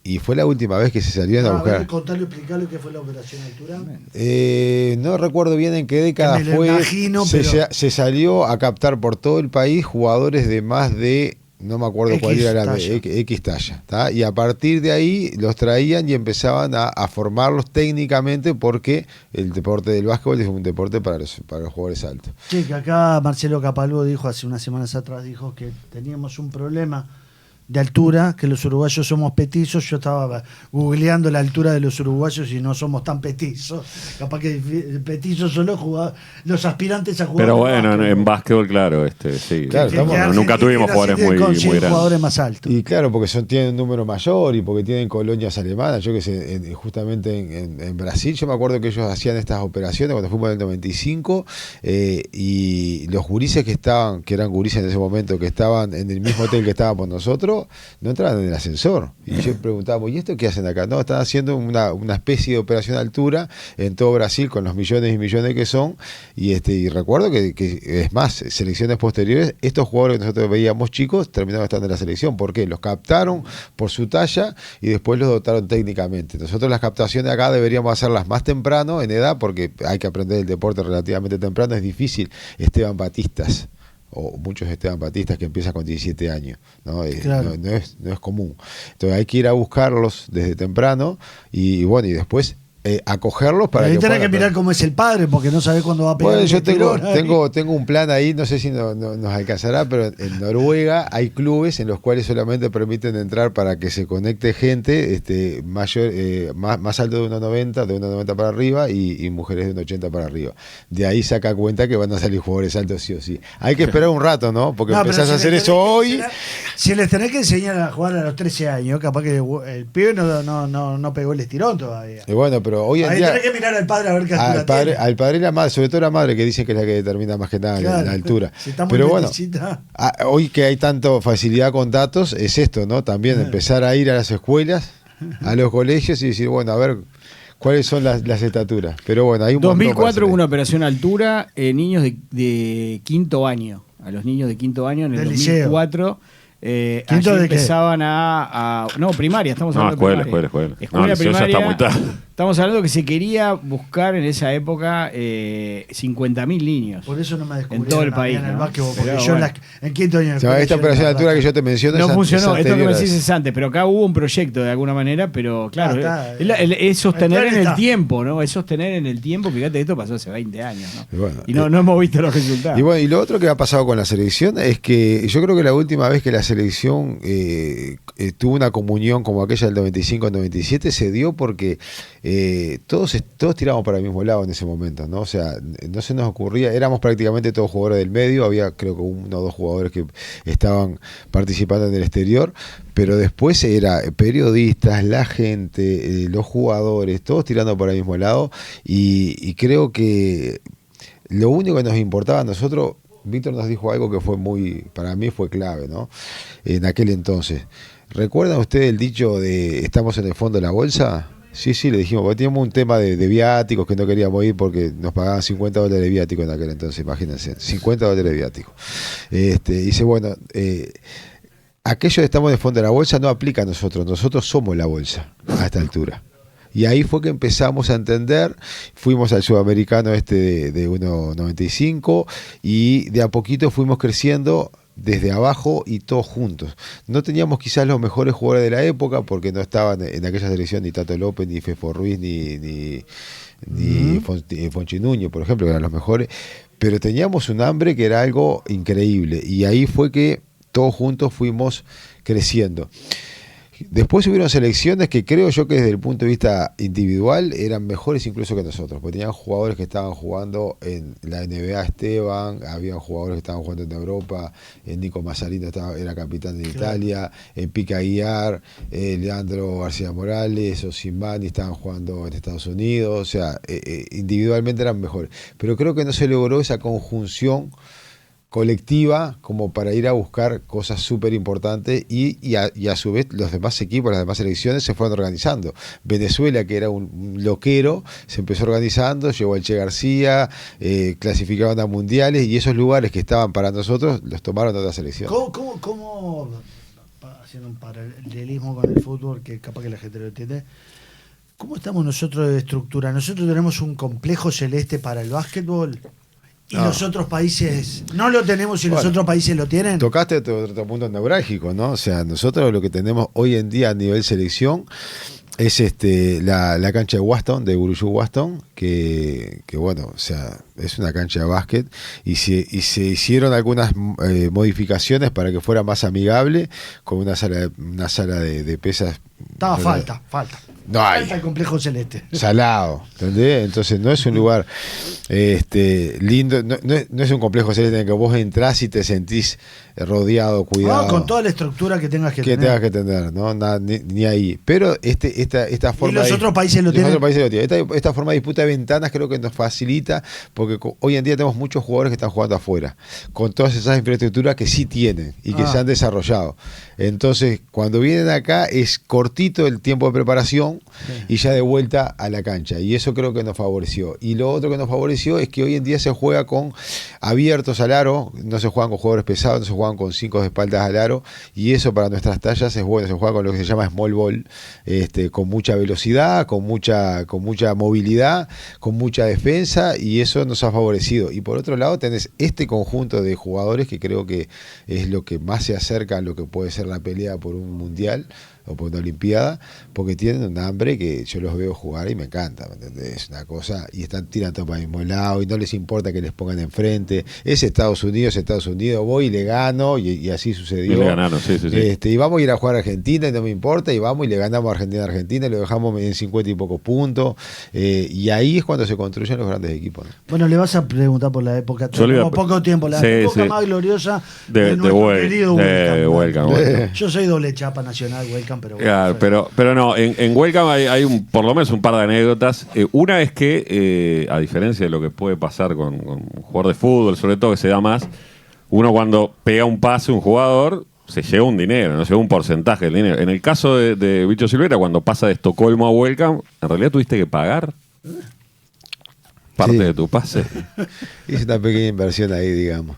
y fue la última vez que se salieron a buscar. Contarle, explicarle qué fue la operación de altura. No recuerdo bien en qué década fue. Se salió a captar por todo el país jugadores de más de, no me acuerdo cuál era la X talla, ¿tá? Y a partir de ahí los traían y empezaban a formarlos técnicamente, porque el deporte del básquetbol es un deporte para los jugadores altos. Sí, que acá Marcelo Capalvo dijo hace unas semanas atrás, dijo que teníamos un problema de altura, que los uruguayos somos petizos. Yo estaba googleando la altura de los uruguayos y no somos tan petizos. Capaz que petizos son los aspirantes a jugar. Pero bueno, en básquetbol, claro, sí. Claro, nunca tuvimos jugadores muy grandes. Jugadores más altos. Y claro, porque tienen un número mayor y porque tienen colonias alemanas. Yo que sé, justamente en Brasil, yo me acuerdo que ellos hacían estas operaciones cuando fuimos en el 95, y los gurises que eran gurises en ese momento, que estaban en el mismo hotel que estábamos nosotros, no entraban en el ascensor. Y yo preguntaba, ¿y esto qué hacen acá? No, están haciendo una especie de operación de altura en todo Brasil con los millones y millones que son. Y recuerdo que es más, selecciones posteriores, estos jugadores que nosotros veíamos chicos terminaron estando en la selección. ¿Por qué? Los captaron por su talla y después los dotaron técnicamente. Nosotros las captaciones acá deberíamos hacerlas más temprano en edad, porque hay que aprender el deporte relativamente temprano. Es difícil. Esteban Batistas, o muchos Esteban Batistas que empiezan con 17 años, ¿no? Claro. No es común. Entonces hay que ir a buscarlos desde temprano y después acogerlos para que tenés que mirar cómo es el padre, porque no sabés cuándo va a pegar. Bueno, yo tengo un plan ahí, no sé si nos alcanzará, pero en Noruega hay clubes en los cuales solamente permiten entrar para que se conecte gente mayor, más alto de 1,90, de 1,90 para arriba, y mujeres de 1,80 para arriba. De ahí saca cuenta que van a salir jugadores altos sí o sí. Hay que esperar un rato, ¿no? Porque empezás a hacer eso hoy. Si les tenés que enseñar a jugar a los 13 años, capaz que el pibe no pegó el estirón todavía. Y bueno, pero hoy en ahí día, tenés que mirar al padre a ver qué altura tiene. Al padre y la madre, sobre todo la madre, que dicen que es la que determina más que nada la altura. Si está muy pero bueno, hoy que hay tanta facilidad con datos, es esto, ¿no? También empezar a ir a las escuelas, a los colegios y decir, bueno, a ver cuáles son las estaturas. Pero bueno, hay un 2004 hubo una operación altura en niños de quinto año. A los niños de quinto año en el 2004. Allí empezaban no, primaria, estamos hablando de primaria. Escuela primaria. Está muy tarde. Estamos hablando que se quería buscar en esa época 50.000 niños. Por eso no me descubrí en todo el país, en el básquetbol, porque yo en quinto año esta operación de altura que yo te menciono no funcionó, esto que me decís es antes, pero acá hubo un proyecto de alguna manera, pero claro, es sostener en el tiempo, ¿no? Es sostener en el tiempo. Fíjate, esto pasó hace 20 años, ¿no? Y no hemos visto los resultados. Y lo otro que ha pasado con la selección es que yo creo que la última vez que la selección tuvo una comunión como aquella del 95-97 se dio porque todos tirábamos para el mismo lado en ese momento, ¿no? O sea, no se nos ocurría, éramos prácticamente todos jugadores del medio, había creo que 1 o 2 jugadores que estaban participando en el exterior, pero después era periodistas, la gente, los jugadores, todos tirando para el mismo lado, y creo que lo único que nos importaba a nosotros, Víctor nos dijo algo que fue para mí fue clave, ¿no? En aquel entonces. ¿Recuerdan ustedes el dicho de estamos en el fondo de la bolsa? Sí, le dijimos, porque teníamos un tema de viáticos que no queríamos ir porque nos pagaban $50 de viático en aquel entonces, imagínense, $50 de viático. Dice, bueno, aquello de estamos en el fondo de la bolsa no aplica a nosotros somos la bolsa a esta altura. Y ahí fue que empezamos a entender, fuimos al sudamericano de 1.95 y de a poquito fuimos creciendo desde abajo y todos juntos. No teníamos quizás los mejores jugadores de la época porque no estaban en aquella selección ni Tato López, ni Fefo Ruiz, ni Fonchi Nuño, por ejemplo, que eran los mejores, pero teníamos un hambre que era algo increíble y ahí fue que todos juntos fuimos creciendo. Después hubieron selecciones que creo yo que desde el punto de vista individual eran mejores incluso que nosotros, porque tenían jugadores que estaban jugando en la NBA, Esteban, había jugadores que estaban jugando en Europa, Nico Mazzarino era capitán de Italia, Pica Aguiar, Leandro García Morales, Osimani estaban jugando en Estados Unidos, o sea, individualmente eran mejores. Pero creo que no se logró esa conjunción colectiva como para ir a buscar cosas súper importantes y a su vez los demás equipos, las demás selecciones se fueron organizando. Venezuela, que era un loquero, se empezó organizando, llegó el Che García, clasificaban a mundiales y esos lugares que estaban para nosotros los tomaron otras selecciones. ¿Cómo haciendo un paralelismo con el fútbol que capaz que la gente lo entiende? ¿Cómo estamos nosotros de estructura? Nosotros tenemos un complejo celeste para el básquetbol. ¿Y los otros países no lo tenemos y los otros países lo tienen? Tocaste otro punto neurálgico, ¿no? O sea, nosotros lo que tenemos hoy en día a nivel selección es la cancha de Waston, de Buruyú Waston, que bueno, o sea, es una cancha de básquet y se hicieron algunas modificaciones para que fuera más amigable, con una sala de pesas. Estaba falta. No hay. Falta el complejo celeste. Salado, ¿entendés? Entonces no es un lugar lindo, no es un complejo celeste en el que vos entrás y te sentís rodeado, cuidado. No, con toda la estructura que tengas que tener. Tengas que tener, ¿no? Ni ahí. Pero esta forma. Y los otros países lo tienen. Esta forma de disputa de ventanas creo que nos facilita, porque hoy en día tenemos muchos jugadores que están jugando afuera, con todas esas infraestructuras que sí tienen y que se han desarrollado. Entonces, cuando vienen acá es cortito el tiempo de preparación y ya de vuelta a la cancha. Y eso creo que nos favoreció. Y lo otro que nos favoreció es que hoy en día se juega con abiertos al aro, no se juegan con jugadores pesados, no se juegan con 5 de espaldas al aro, y eso para nuestras tallas es bueno. Se juega con lo que se llama small ball, con mucha velocidad, con mucha movilidad, con mucha defensa, y eso nos ha favorecido. Y por otro lado tenés este conjunto de jugadores que creo que es lo que más se acerca a lo que puede ser la pelea por un mundial o por una olimpiada, porque tienen un hambre que yo los veo jugar y me encanta, ¿me entendés? Es una cosa, y están tirando para el mismo lado y no les importa que les pongan enfrente. Es Estados Unidos, voy y le gano, y así sucedió. Y le ganaron, sí. Y vamos a ir a jugar a Argentina y no me importa, y vamos y le ganamos a Argentina y lo dejamos en 50 y pocos puntos, y ahí es cuando se construyen los grandes equipos, ¿no? Bueno, le vas a preguntar por la época, tenemos poco tiempo, la época más gloriosa de nuestro querido Welcome. Yo soy doble chapa nacional, Welcome. Pero no, en Welcome hay por lo menos un par de anécdotas. Una es que, a diferencia de lo que puede pasar con un jugador de fútbol, sobre todo que se da más, uno cuando pega un pase un jugador se lleva un dinero, no se lleva un porcentaje del dinero. En el caso de Bicho Silvera, cuando pasa de Estocolmo a Welcome, en realidad tuviste que pagar parte de tu pase. Hice una pequeña inversión ahí, digamos.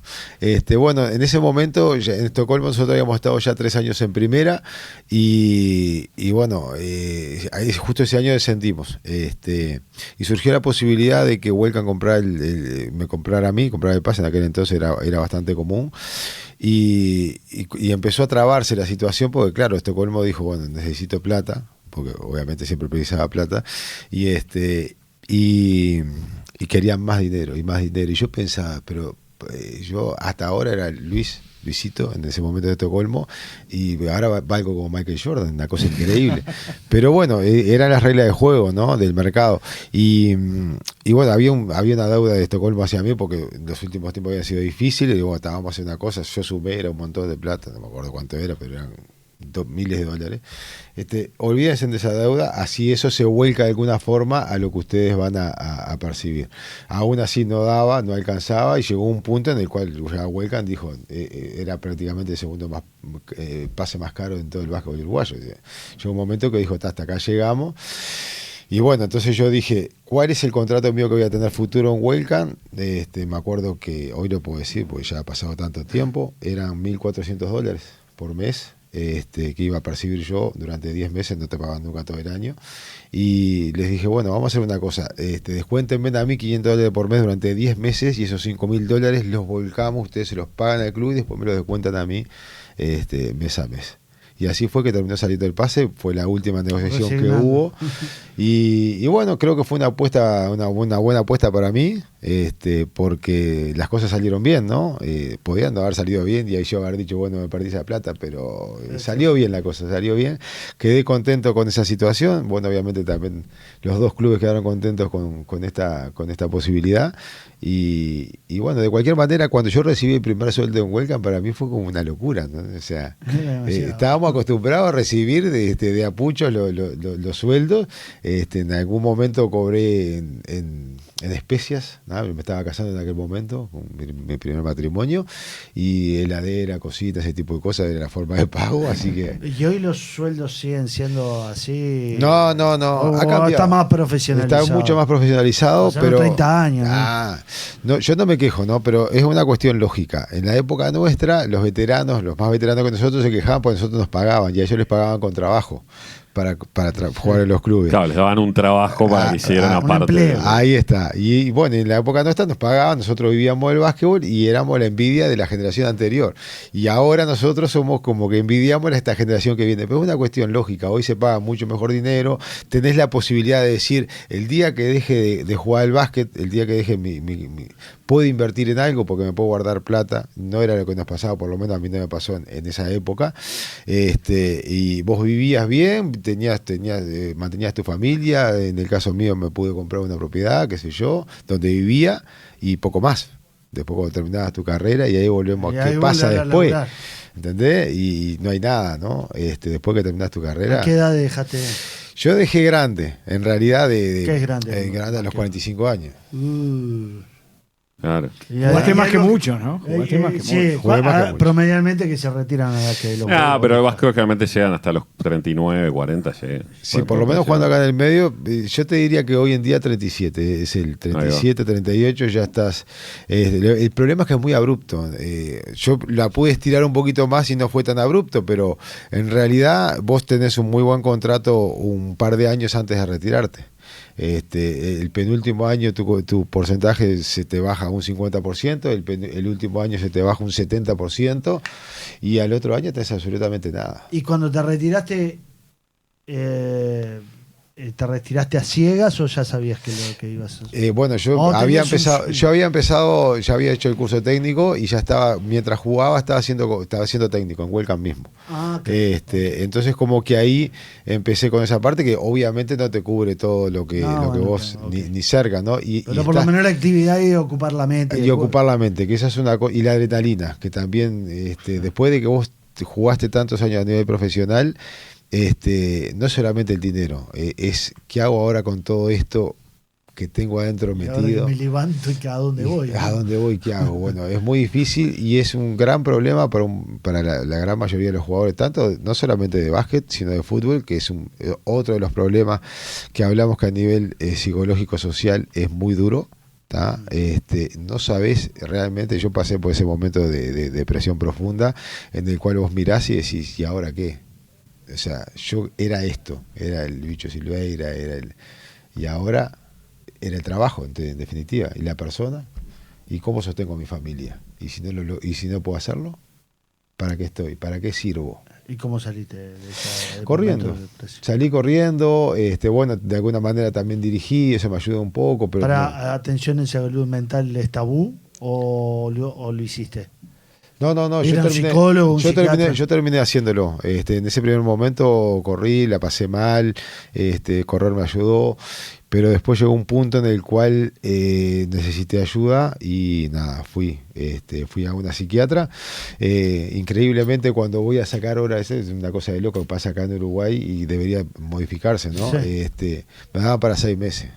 Bueno, en ese momento, en Estocolmo nosotros habíamos estado ya 3 años en primera y bueno, ahí justo ese año descendimos. Y surgió la posibilidad de que Welcome me comprara a mí, comprar el pase, en aquel entonces era bastante común. Y empezó a trabarse la situación porque, claro, Estocolmo dijo, bueno, necesito plata, porque obviamente siempre precisaba plata, y querían más dinero. Y yo pensaba, pero yo hasta ahora era Luis Luisito, en ese momento de Estocolmo, y ahora valgo como Michael Jordan, una cosa increíble. Pero bueno, eran las reglas de juego, ¿no? Del mercado. Y bueno, había una deuda de Estocolmo hacia mí, porque en los últimos tiempos había sido difícil, y bueno, estábamos haciendo una cosa, yo sumé, era un montón de plata, no me acuerdo cuánto era, pero eran miles de dólares. Olvídense de esa deuda, así eso se vuelca de alguna forma a lo que ustedes van a percibir. Aún así no daba, no alcanzaba, y llegó un punto en el cual ya Huelcan dijo, era prácticamente el segundo pase más caro en todo el básquetbol uruguayo. Llegó un momento que dijo, hasta acá llegamos. Y bueno, entonces yo dije, ¿cuál es el contrato mío que voy a tener futuro en Huelcan? Me acuerdo que, hoy lo puedo decir, porque ya ha pasado tanto tiempo, eran $1.400 por mes. Que iba a percibir yo durante 10 meses, no te pagaban nunca todo el año, y les dije, bueno, vamos a hacer una cosa, descuéntenme a mí $500 por mes durante 10 meses, y esos $5.000 los volcamos, ustedes se los pagan al club y después me los descuentan a mí mes a mes. Y así fue que terminó saliendo el pase, fue la última negociación que hubo. Y bueno, creo que fue una apuesta, una buena apuesta para mí, porque las cosas salieron bien, ¿no? Podían no haber salido bien y ahí yo haber dicho, bueno, me perdí esa plata, pero salió bien la cosa, salió bien. Quedé contento con esa situación. Bueno, obviamente también los dos clubes quedaron contentos con esta posibilidad. Y bueno, de cualquier manera, cuando yo recibí el primer sueldo en Huelcan, para mí fue como una locura, ¿no? O sea, estábamos acostumbrados a recibir de a puchos los sueldos. En algún momento cobré en especias, ¿no? Me estaba casando en aquel momento, con mi primer matrimonio, y heladera, cositas, ese tipo de cosas era la forma de pago, así que... ¿Y hoy los sueldos siguen siendo así? No, ha cambiado. Está más profesionalizado. Está mucho más profesionalizado, pero... 30 años. No, yo no me quejo, ¿no? Pero es una cuestión lógica. En la época nuestra, los veteranos, los más veteranos que nosotros, se quejaban porque nosotros nos pagaban, y a ellos les pagaban con trabajo para jugar en los clubes. Claro, les daban un trabajo para que hicieran aparte. Ahí está. Y bueno, en la época nuestra nos pagaban, nosotros vivíamos el básquetbol y éramos la envidia de la generación anterior. Y ahora nosotros somos como que envidiamos a esta generación que viene. Pero es una cuestión lógica. Hoy se paga mucho mejor dinero. Tenés la posibilidad de decir, el día que deje de jugar el básquet, el día que deje puedo invertir en algo porque me puedo guardar plata. No era lo que nos pasaba, por lo menos a mí no me pasó en esa época. Y vos vivías bien, mantenías tu familia. En el caso mío me pude comprar una propiedad, qué sé yo, donde vivía, y poco más. Después cuando terminabas tu carrera, y ahí volvemos a qué pasa después, ¿entendés? Y no hay nada, ¿no? Después que terminás tu carrera. ¿A qué edad dejaste? Yo dejé grande, en realidad. ¿Qué es grande? Grande a los 45 años. Claro. Jugaste más que mucho, ¿no? Jugaste más que mucho. Promedialmente que se retiran a que los pero el básquet generalmente llegan hasta los 39, 40 llegan. Sí, por lo menos jugando acá en el medio, yo te diría que hoy en día 37, es el 37, 38, ya estás. El problema es que es muy abrupto. Yo la pude estirar un poquito más y no fue tan abrupto, pero en realidad vos tenés un muy buen contrato un par de años antes de retirarte. El penúltimo año tu porcentaje se te baja un 50%, el último año se te baja un 70%, y al otro año tenés absolutamente nada. ¿Y cuando te retiraste, te retiraste a ciegas o ya sabías que lo que ibas a hacer? Bueno, yo había empezado, ya había hecho el curso técnico y ya estaba, mientras jugaba estaba haciendo técnico en Huelcan mismo. Entonces como que ahí empecé con esa parte que obviamente no te cubre todo lo que vos ni cerca, ¿no? Pero por lo menos la actividad y ocupar la mente. Y ocupar la mente, que esa es una cosa, y la adrenalina, que también después de que vos jugaste tantos años a nivel profesional, no solamente el dinero, es qué hago ahora con todo esto que tengo adentro metido. Me levanto y ¿a dónde voy? ¿A dónde voy? ¿Qué hago? Bueno, es muy difícil y es un gran problema para la gran mayoría de los jugadores, tanto no solamente de básquet, sino de fútbol, que es otro de los problemas que hablamos, que a nivel psicológico social es muy duro. No sabés realmente. Yo pasé por ese momento de depresión profunda en el cual vos mirás y decís, ¿y ahora qué? O sea, yo era esto, era el bicho Silveira, y ahora era el trabajo, en definitiva, y la persona, y cómo sostengo a mi familia. Y si no puedo hacerlo, ¿para qué estoy? ¿Para qué sirvo? ¿Y cómo saliste de esa? Corriendo. Salí corriendo, bueno, de alguna manera también dirigí, eso me ayudó un poco. Pero ¿Para atención en salud mental es tabú o lo hiciste? No, ¿Era un psicólogo, un psiquiatra? yo terminé haciéndolo. En ese primer momento corrí, la pasé mal, correr me ayudó, pero después llegó un punto en el cual necesité ayuda y nada, fui a una psiquiatra. Increíblemente, cuando voy a sacar horas, es una cosa de loco que pasa acá en Uruguay y debería modificarse, ¿no? Sí. Me daba para 6 meses.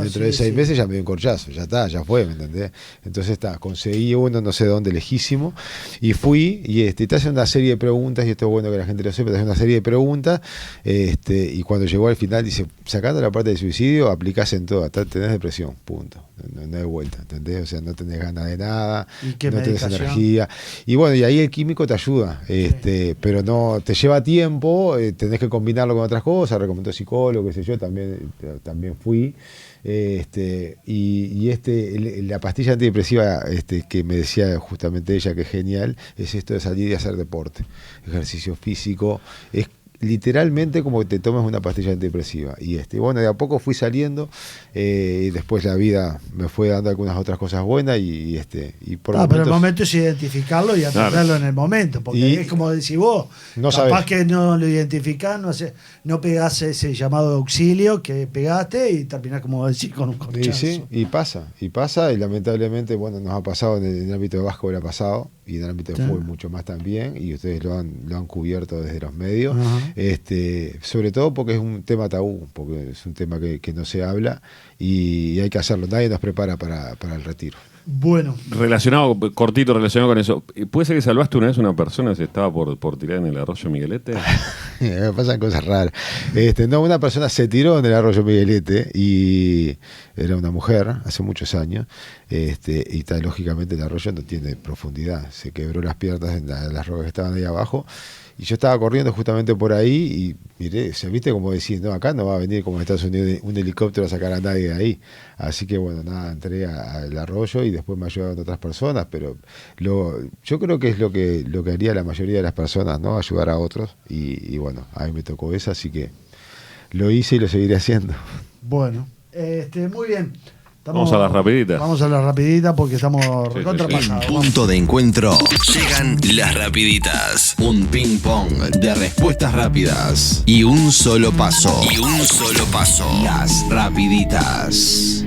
Dentro de 6 meses ya me dio un corchazo, ya está, ya fue, ¿me entendés? Entonces conseguí uno, no sé dónde, lejísimo, y fui, y te hacen una serie de preguntas, y esto es bueno que la gente lo sepa, te hacen una serie de preguntas, y cuando llegó al final dice, sacando la parte de suicidio, aplicás en todo, hasta tenés depresión, punto, no hay vuelta, ¿entendés? O sea, no tenés ganas de nada, no tenés energía, y bueno, y ahí el químico te ayuda, pero no, te lleva tiempo, tenés que combinarlo con otras cosas, recomendó psicólogo, qué sé yo, también fui. La pastilla antidepresiva que me decía justamente ella que es genial, es esto de salir y hacer deporte, ejercicio físico, es literalmente como que te tomas una pastilla antidepresiva. Y bueno, de a poco fui saliendo, y después la vida me fue dando algunas otras cosas buenas y por pero el momento es identificarlo y atenderlo en el momento, porque es como decís vos, no capaz sabés. que no lo identificás, no pegás ese llamado de auxilio que pegaste y terminás, como decís, con un corchazo. Sí, y pasa, y lamentablemente, bueno, nos ha pasado en el ámbito de básquetbol, ha pasado, y en el ámbito de fútbol mucho más también, y ustedes lo han cubierto desde los medios. Ajá. Sobre todo porque es un tema tabú, porque es un tema que no se habla y hay que hacerlo, nadie nos prepara para el retiro. Bueno. Relacionado con eso, ¿puede ser que salvaste una vez a una persona que se estaba por tirar en el arroyo Miguelete? Me pasan cosas raras. Una persona se tiró en el arroyo Miguelete y era una mujer hace muchos años, y lógicamente el arroyo no tiene profundidad, se quebró las piernas en las rocas que estaban ahí abajo. Y yo estaba corriendo justamente por ahí y miré, viste como decís, no, acá no va a venir como en Estados Unidos un helicóptero a sacar a nadie de ahí. Así que bueno, nada, entré al arroyo y después me ayudaron otras personas, pero yo creo que es lo que haría la mayoría de las personas, ¿no? Ayudar a otros. Y bueno, a mí me tocó esa, así que lo hice y lo seguiré haciendo. Bueno, muy bien. Vamos a las rapiditas. Vamos a las rapiditas porque estamos recontrapasados. En punto de encuentro llegan las rapiditas. Un ping pong de respuestas rápidas y un solo paso. Las rapiditas.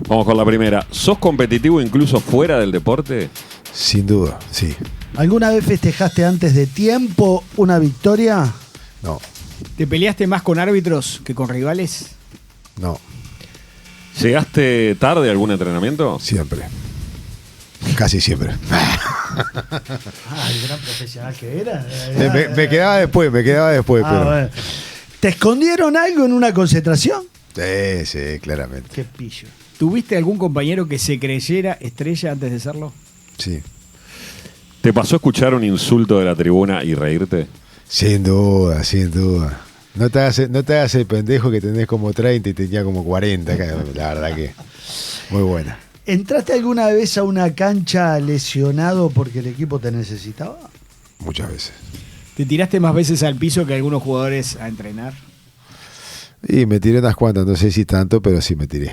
Vamos con la primera. ¿Sos competitivo incluso fuera del deporte? Sin duda, sí. ¿Alguna vez festejaste antes de tiempo una victoria? No. ¿Te peleaste más con árbitros que con rivales? No. ¿Llegaste tarde a algún entrenamiento? Siempre. Casi siempre. El gran profesional que era. Me quedaba después, pero... Bueno. ¿Te escondieron algo en una concentración? Sí, claramente. Qué pillo. ¿Tuviste algún compañero que se creyera estrella antes de serlo? Sí. ¿Te pasó a escuchar un insulto de la tribuna y reírte? Sin duda. No te hagas el pendejo que tenés como 30 y tenía como 40. La verdad que muy buena. ¿Entraste alguna vez a una cancha lesionado porque el equipo te necesitaba? Muchas veces. ¿Te tiraste más veces al piso que algunos jugadores a entrenar? Y me tiré unas cuantas, no sé si tanto, pero sí me tiré.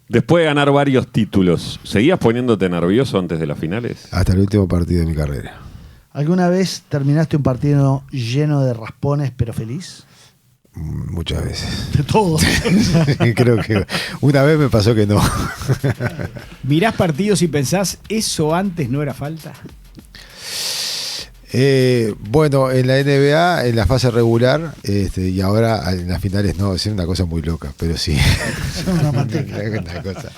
Después de ganar varios títulos, ¿seguías poniéndote nervioso antes de las finales? Hasta el último partido de mi carrera. ¿Alguna vez terminaste un partido lleno de raspones pero feliz? Muchas veces. De todo. Creo que una vez me pasó que no. ¿Mirás partidos y pensás, eso antes no era falta? Bueno, en la NBA, en la fase regular, y ahora en las finales no, es una cosa muy loca, pero sí. Es una manteca. Una cosa.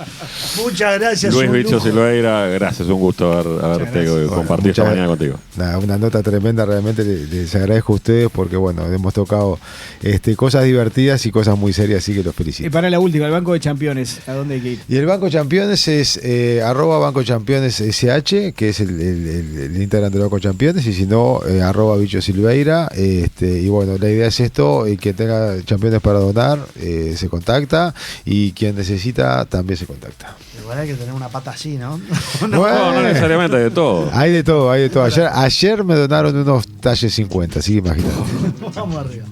Muchas gracias. Luis Bicho Silveira, gracias, un gusto haberte compartido esta mañana contigo. Una nota tremenda, realmente les agradezco a ustedes porque bueno, hemos tocado cosas divertidas y cosas muy serias, así que los felicito. Para la última, el Banco de Campeones, ¿a dónde hay que ir? Y el Banco de Campeones es @Banco Campeones SH, que es el Instagram del Banco de Campeones, y si no, @Bicho Silveira, y bueno, la idea es esto, y quien tenga campeones para donar, se contacta, y quien necesita también se contacta. Igual hay que tener una pata así, ¿no? No necesariamente, de todo. Hay de todo. Ayer me donaron unos talles 50, así que imagínate. Vamos arriba.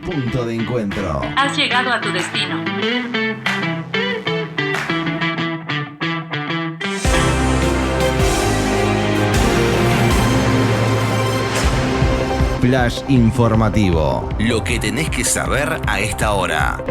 Punto de encuentro. Has llegado a tu destino. Flash informativo. Lo que tenés que saber a esta hora.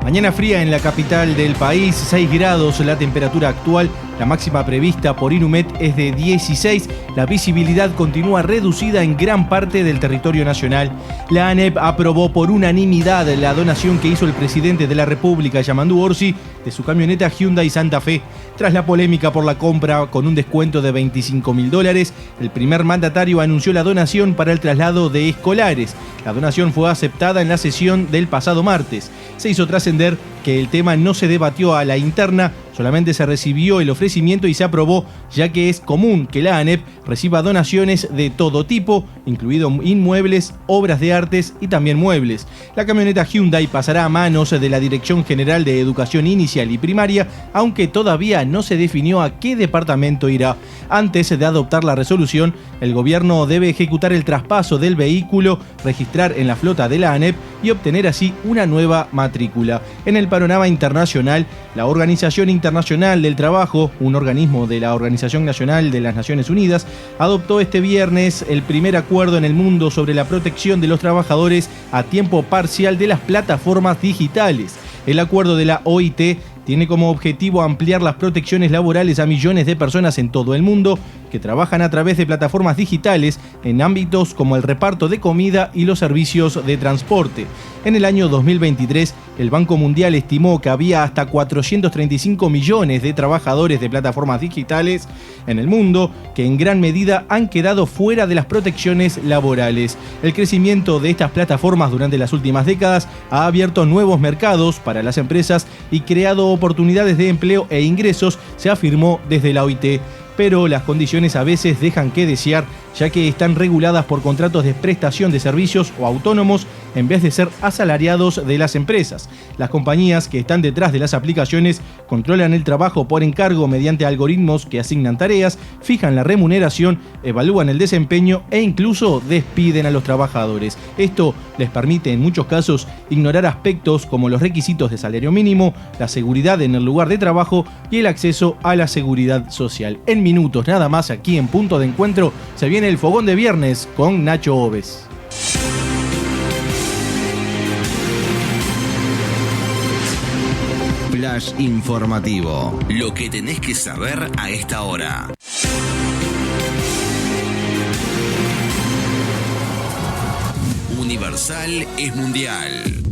Mañana fría en la capital del país, 6 grados la temperatura actual, la máxima prevista por Inumet es de 16, la visibilidad continúa reducida en gran parte del territorio nacional. La ANEP aprobó por unanimidad la donación que hizo el presidente de la República, Yamandu Orsi, de su camioneta Hyundai Santa Fe. Tras la polémica por la compra con un descuento de $25.000, el primer mandatario anunció la donación para el traslado de escolares. La donación fue aceptada en la sesión del pasado martes. Se hizo trascender que el tema no se debatió a la interna, solamente se recibió el ofrecimiento y se aprobó, ya que es común que la ANEP reciba donaciones de todo tipo, incluido inmuebles, obras de artes y también muebles. La camioneta Hyundai pasará a manos de la Dirección General de Educación Inicial y Primaria, aunque todavía no se definió a qué departamento irá. Antes de adoptar la resolución, el gobierno debe ejecutar el traspaso del vehículo, registrar en la flota de la ANEP y obtener así una nueva matrícula. En el panorama internacional, la Organización Internacional del Trabajo, un organismo de la Organización Nacional de las Naciones Unidas, adoptó este viernes el primer acuerdo en el mundo sobre la protección de los trabajadores a tiempo parcial de las plataformas digitales. El acuerdo de la OIT tiene como objetivo ampliar las protecciones laborales a millones de personas en todo el mundo que trabajan a través de plataformas digitales en ámbitos como el reparto de comida y los servicios de transporte. En el año 2023, el Banco Mundial estimó que había hasta 435 millones de trabajadores de plataformas digitales en el mundo que en gran medida han quedado fuera de las protecciones laborales. El crecimiento de estas plataformas durante las últimas décadas ha abierto nuevos mercados para las empresas y creado oportunidades de empleo e ingresos, se afirmó desde la OIT. Pero las condiciones a veces dejan que desear, ya que están reguladas por contratos de prestación de servicios o autónomos en vez de ser asalariados de las empresas. Las compañías que están detrás de las aplicaciones controlan el trabajo por encargo mediante algoritmos que asignan tareas, fijan la remuneración, evalúan el desempeño e incluso despiden a los trabajadores. Esto les permite en muchos casos ignorar aspectos como los requisitos de salario mínimo, la seguridad en el lugar de trabajo y el acceso a la seguridad social. En minutos nada más aquí en Punto de Encuentro se viene el fogón de viernes con Nacho Oves. Flash informativo. Lo que tenés que saber a esta hora. Universal es mundial.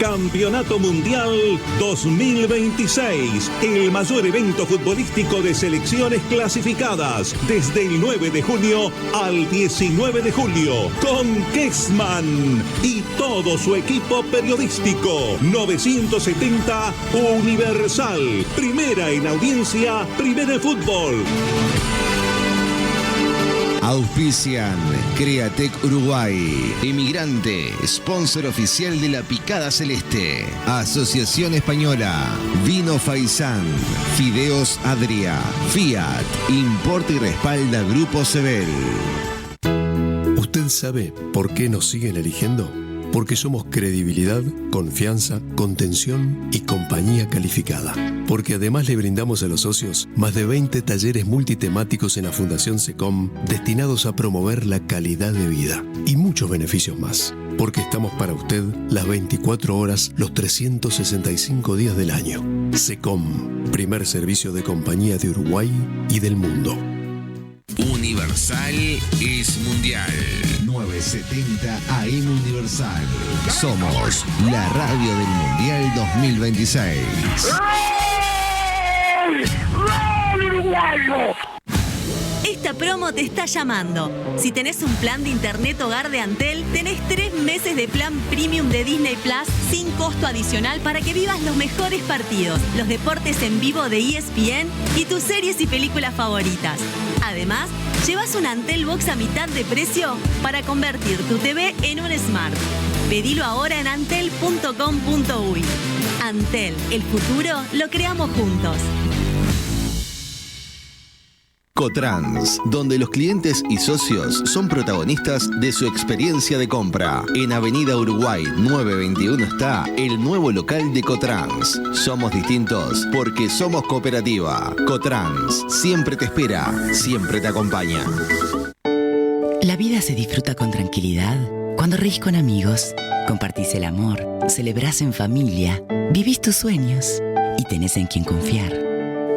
Campeonato Mundial 2026, el mayor evento futbolístico de selecciones clasificadas, desde el 9 de junio al 19 de julio, con Kessman y todo su equipo periodístico. 970 Universal, primera en audiencia, primera en fútbol. Auspician Createc Uruguay, Emigrante, sponsor oficial de la Picada Celeste, Asociación Española, Vino Faisán, Fideos Adria, Fiat, importa y respalda Grupo Sebel. ¿Usted sabe por qué nos siguen eligiendo? Porque somos credibilidad, confianza, contención y compañía calificada. Porque además le brindamos a los socios más de 20 talleres multitemáticos en la Fundación SECOM destinados a promover la calidad de vida y muchos beneficios más. Porque estamos para usted las 24 horas, los 365 días del año. SECOM, primer servicio de compañía de Uruguay y del mundo. Universal es mundial. 970 AM Universal. Somos la radio del Mundial 2026. Esta promo te está llamando. Si tenés un plan de internet hogar de Antel, tenés 3 meses de plan premium de Disney Plus sin costo adicional para que vivas los mejores partidos, los deportes en vivo de ESPN y tus series y películas favoritas. Además, llevas un Antel Box a mitad de precio para convertir tu TV en un Smart. Pedilo ahora en antel.com.uy. Antel, el futuro lo creamos juntos. Cotrans, donde los clientes y socios son protagonistas de su experiencia de compra. En Avenida Uruguay 921 está el nuevo local de Cotrans. Somos distintos porque somos cooperativa. Cotrans, siempre te espera, siempre te acompaña. La vida se disfruta con tranquilidad cuando reís con amigos, compartís el amor, celebrás en familia, vivís tus sueños y tenés en quien confiar.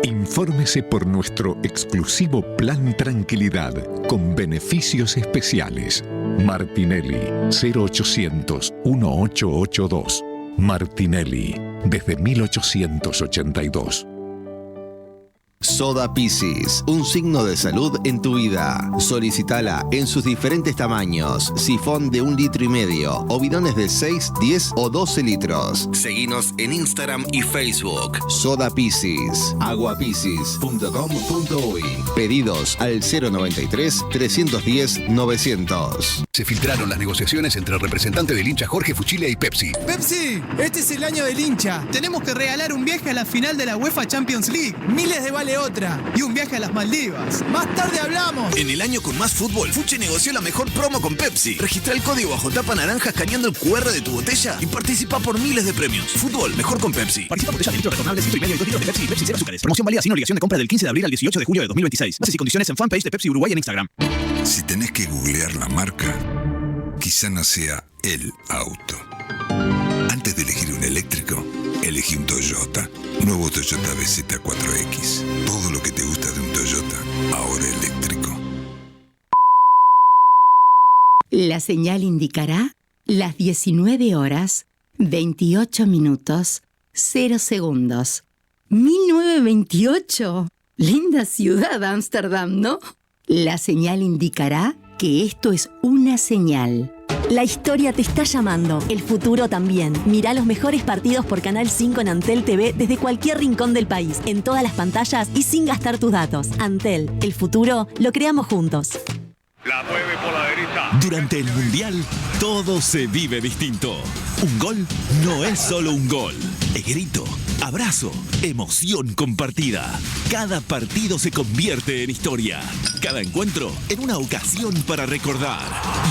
Infórmese por nuestro exclusivo Plan Tranquilidad con beneficios especiales. Martinelli 0800 1882. Martinelli desde 1882. Soda Piscis, un signo de salud en tu vida. Solicitala en sus diferentes tamaños: sifón de 1,5 litros o bidones de 6, 10 o 12 litros. Seguinos en Instagram y Facebook. Soda Piscis, aguapiscis.com.uy. Pedidos al 093 310 900. Se filtraron las negociaciones entre el representante del hincha Jorge Fuchile y Pepsi. ¡Pepsi! Este es el año del hincha. Tenemos que regalar un viaje a la final de la UEFA Champions League. Miles de vale otra. Y un viaje a las Maldivas. Más tarde hablamos. En el año con más fútbol, Fuchi negoció la mejor promo con Pepsi. Registra el código bajo tapa naranja escaneando el QR de tu botella y participa por miles de premios. Fútbol, mejor con Pepsi. Participa por botella de litro retornable 1,5 y 2 litros de Pepsi y Pepsi Cero Azúcares. Promoción válida sin obligación de compra del 15 de abril al 18 de julio de 2026. Bases y condiciones en fanpage de Pepsi Uruguay en Instagram. Si tenés que googlear la marca, quizá no sea el auto. Antes de elegir un eléctrico, elegí un Toyota. Nuevo Toyota BZ4X. Todo lo que te gusta de un Toyota, ahora eléctrico. La señal indicará las 19 horas, 28 minutos, 0 segundos. 1928. Linda ciudad, Ámsterdam, ¿no? La señal indicará que esto es una señal. La historia te está llamando, el futuro también. Mirá los mejores partidos por Canal 5 en Antel TV desde cualquier rincón del país, en todas las pantallas y sin gastar tus datos. Antel, el futuro lo creamos juntos. La mueve por la derecha. Durante el Mundial, todo se vive distinto. Un gol no es solo un gol. Es grito, abrazo, emoción compartida. Cada partido se convierte en historia. Cada encuentro en una ocasión para recordar.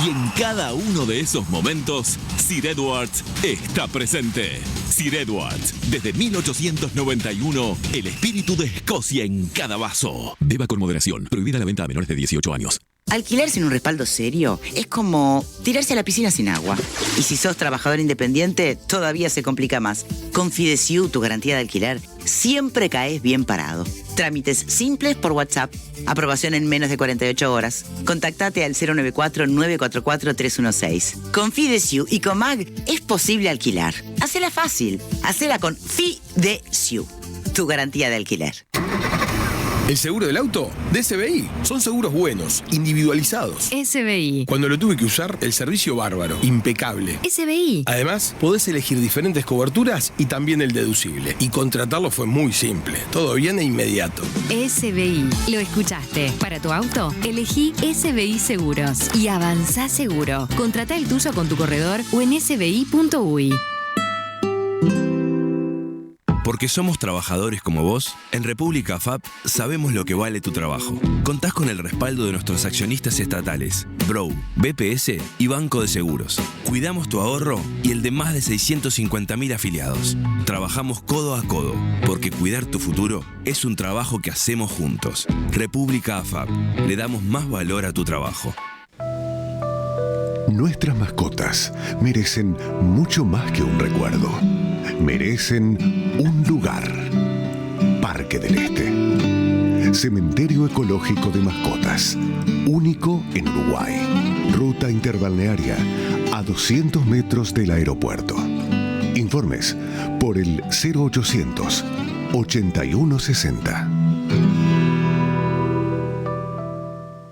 Y en cada uno de esos momentos, Sir Edwards está presente. Sir Edwards, desde 1891, el espíritu de Escocia en cada vaso. Beba con moderación. Prohibida la venta a menores de 18 años. Alquilar sin un respaldo serio es como tirarse a la piscina sin agua. Y si sos trabajador independiente, todavía se complica más. Con Fidesiu, tu garantía de alquiler, siempre caes bien parado. Trámites simples por WhatsApp. Aprobación en menos de 48 horas. Contactate al 094-944-316. Con Fidesiu y con MAG es posible alquilar. Hacela fácil. Hacela con Fidesiu, tu garantía de alquiler. El seguro del auto de SBI. Son seguros buenos, individualizados. SBI. Cuando lo tuve que usar, el servicio bárbaro, impecable. SBI. Además, podés elegir diferentes coberturas y también el deducible. Y contratarlo fue muy simple. Todo bien e inmediato. SBI. Lo escuchaste. Para tu auto, elegí SBI Seguros. Y avanzá seguro. Contratá el tuyo con tu corredor o en sbi.uy. Porque somos trabajadores como vos, en República FAP sabemos lo que vale tu trabajo. Contás con el respaldo de nuestros accionistas estatales, Brow, BPS y Banco de Seguros. Cuidamos tu ahorro y el de más de 650.000 afiliados. Trabajamos codo a codo, porque cuidar tu futuro es un trabajo que hacemos juntos. República FAP, le damos más valor a tu trabajo. Nuestras mascotas merecen mucho más que un recuerdo. Merecen un lugar. Parque del Este. Cementerio ecológico de mascotas. Único en Uruguay. Ruta interbalnearia a 200 metros del aeropuerto. Informes por el 0800 8160.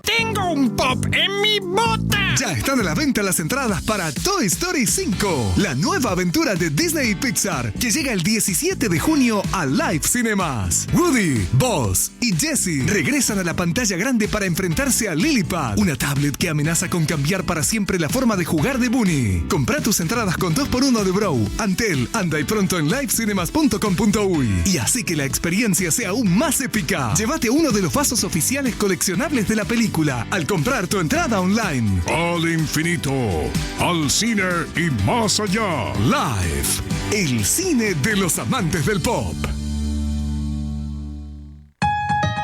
Tengo un pop en mi bota. Ya están a la venta las entradas para Toy Story 5, la nueva aventura de Disney y Pixar, que llega el 17 de junio a Live Cinemas. Woody, Buzz y Jessie regresan a la pantalla grande para enfrentarse a Lillipad, una tablet que amenaza con cambiar para siempre la forma de jugar de Bunny. Compra tus entradas con 2x1 de Bro, Antel, anda y pronto en livecinemas.com.uy y así que la experiencia sea aún más épica. Llévate uno de los vasos oficiales coleccionables de la película al comprar tu entrada online. Al infinito, al cine y más allá. Live, el cine de los amantes del pop.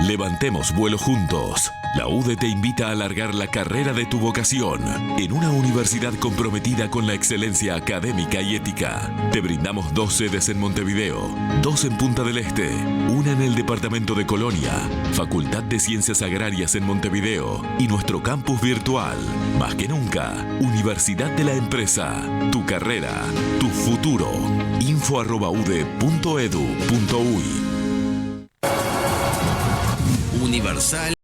Levantemos vuelo juntos. La UDE te invita a alargar la carrera de tu vocación en una universidad comprometida con la excelencia académica y ética. Te brindamos 2 sedes en Montevideo, 2 en Punta del Este, una en el departamento de Colonia, Facultad de Ciencias Agrarias en Montevideo y nuestro campus virtual. Más que nunca, Universidad de la Empresa. Tu carrera, tu futuro. info@ude.edu.uy. Universal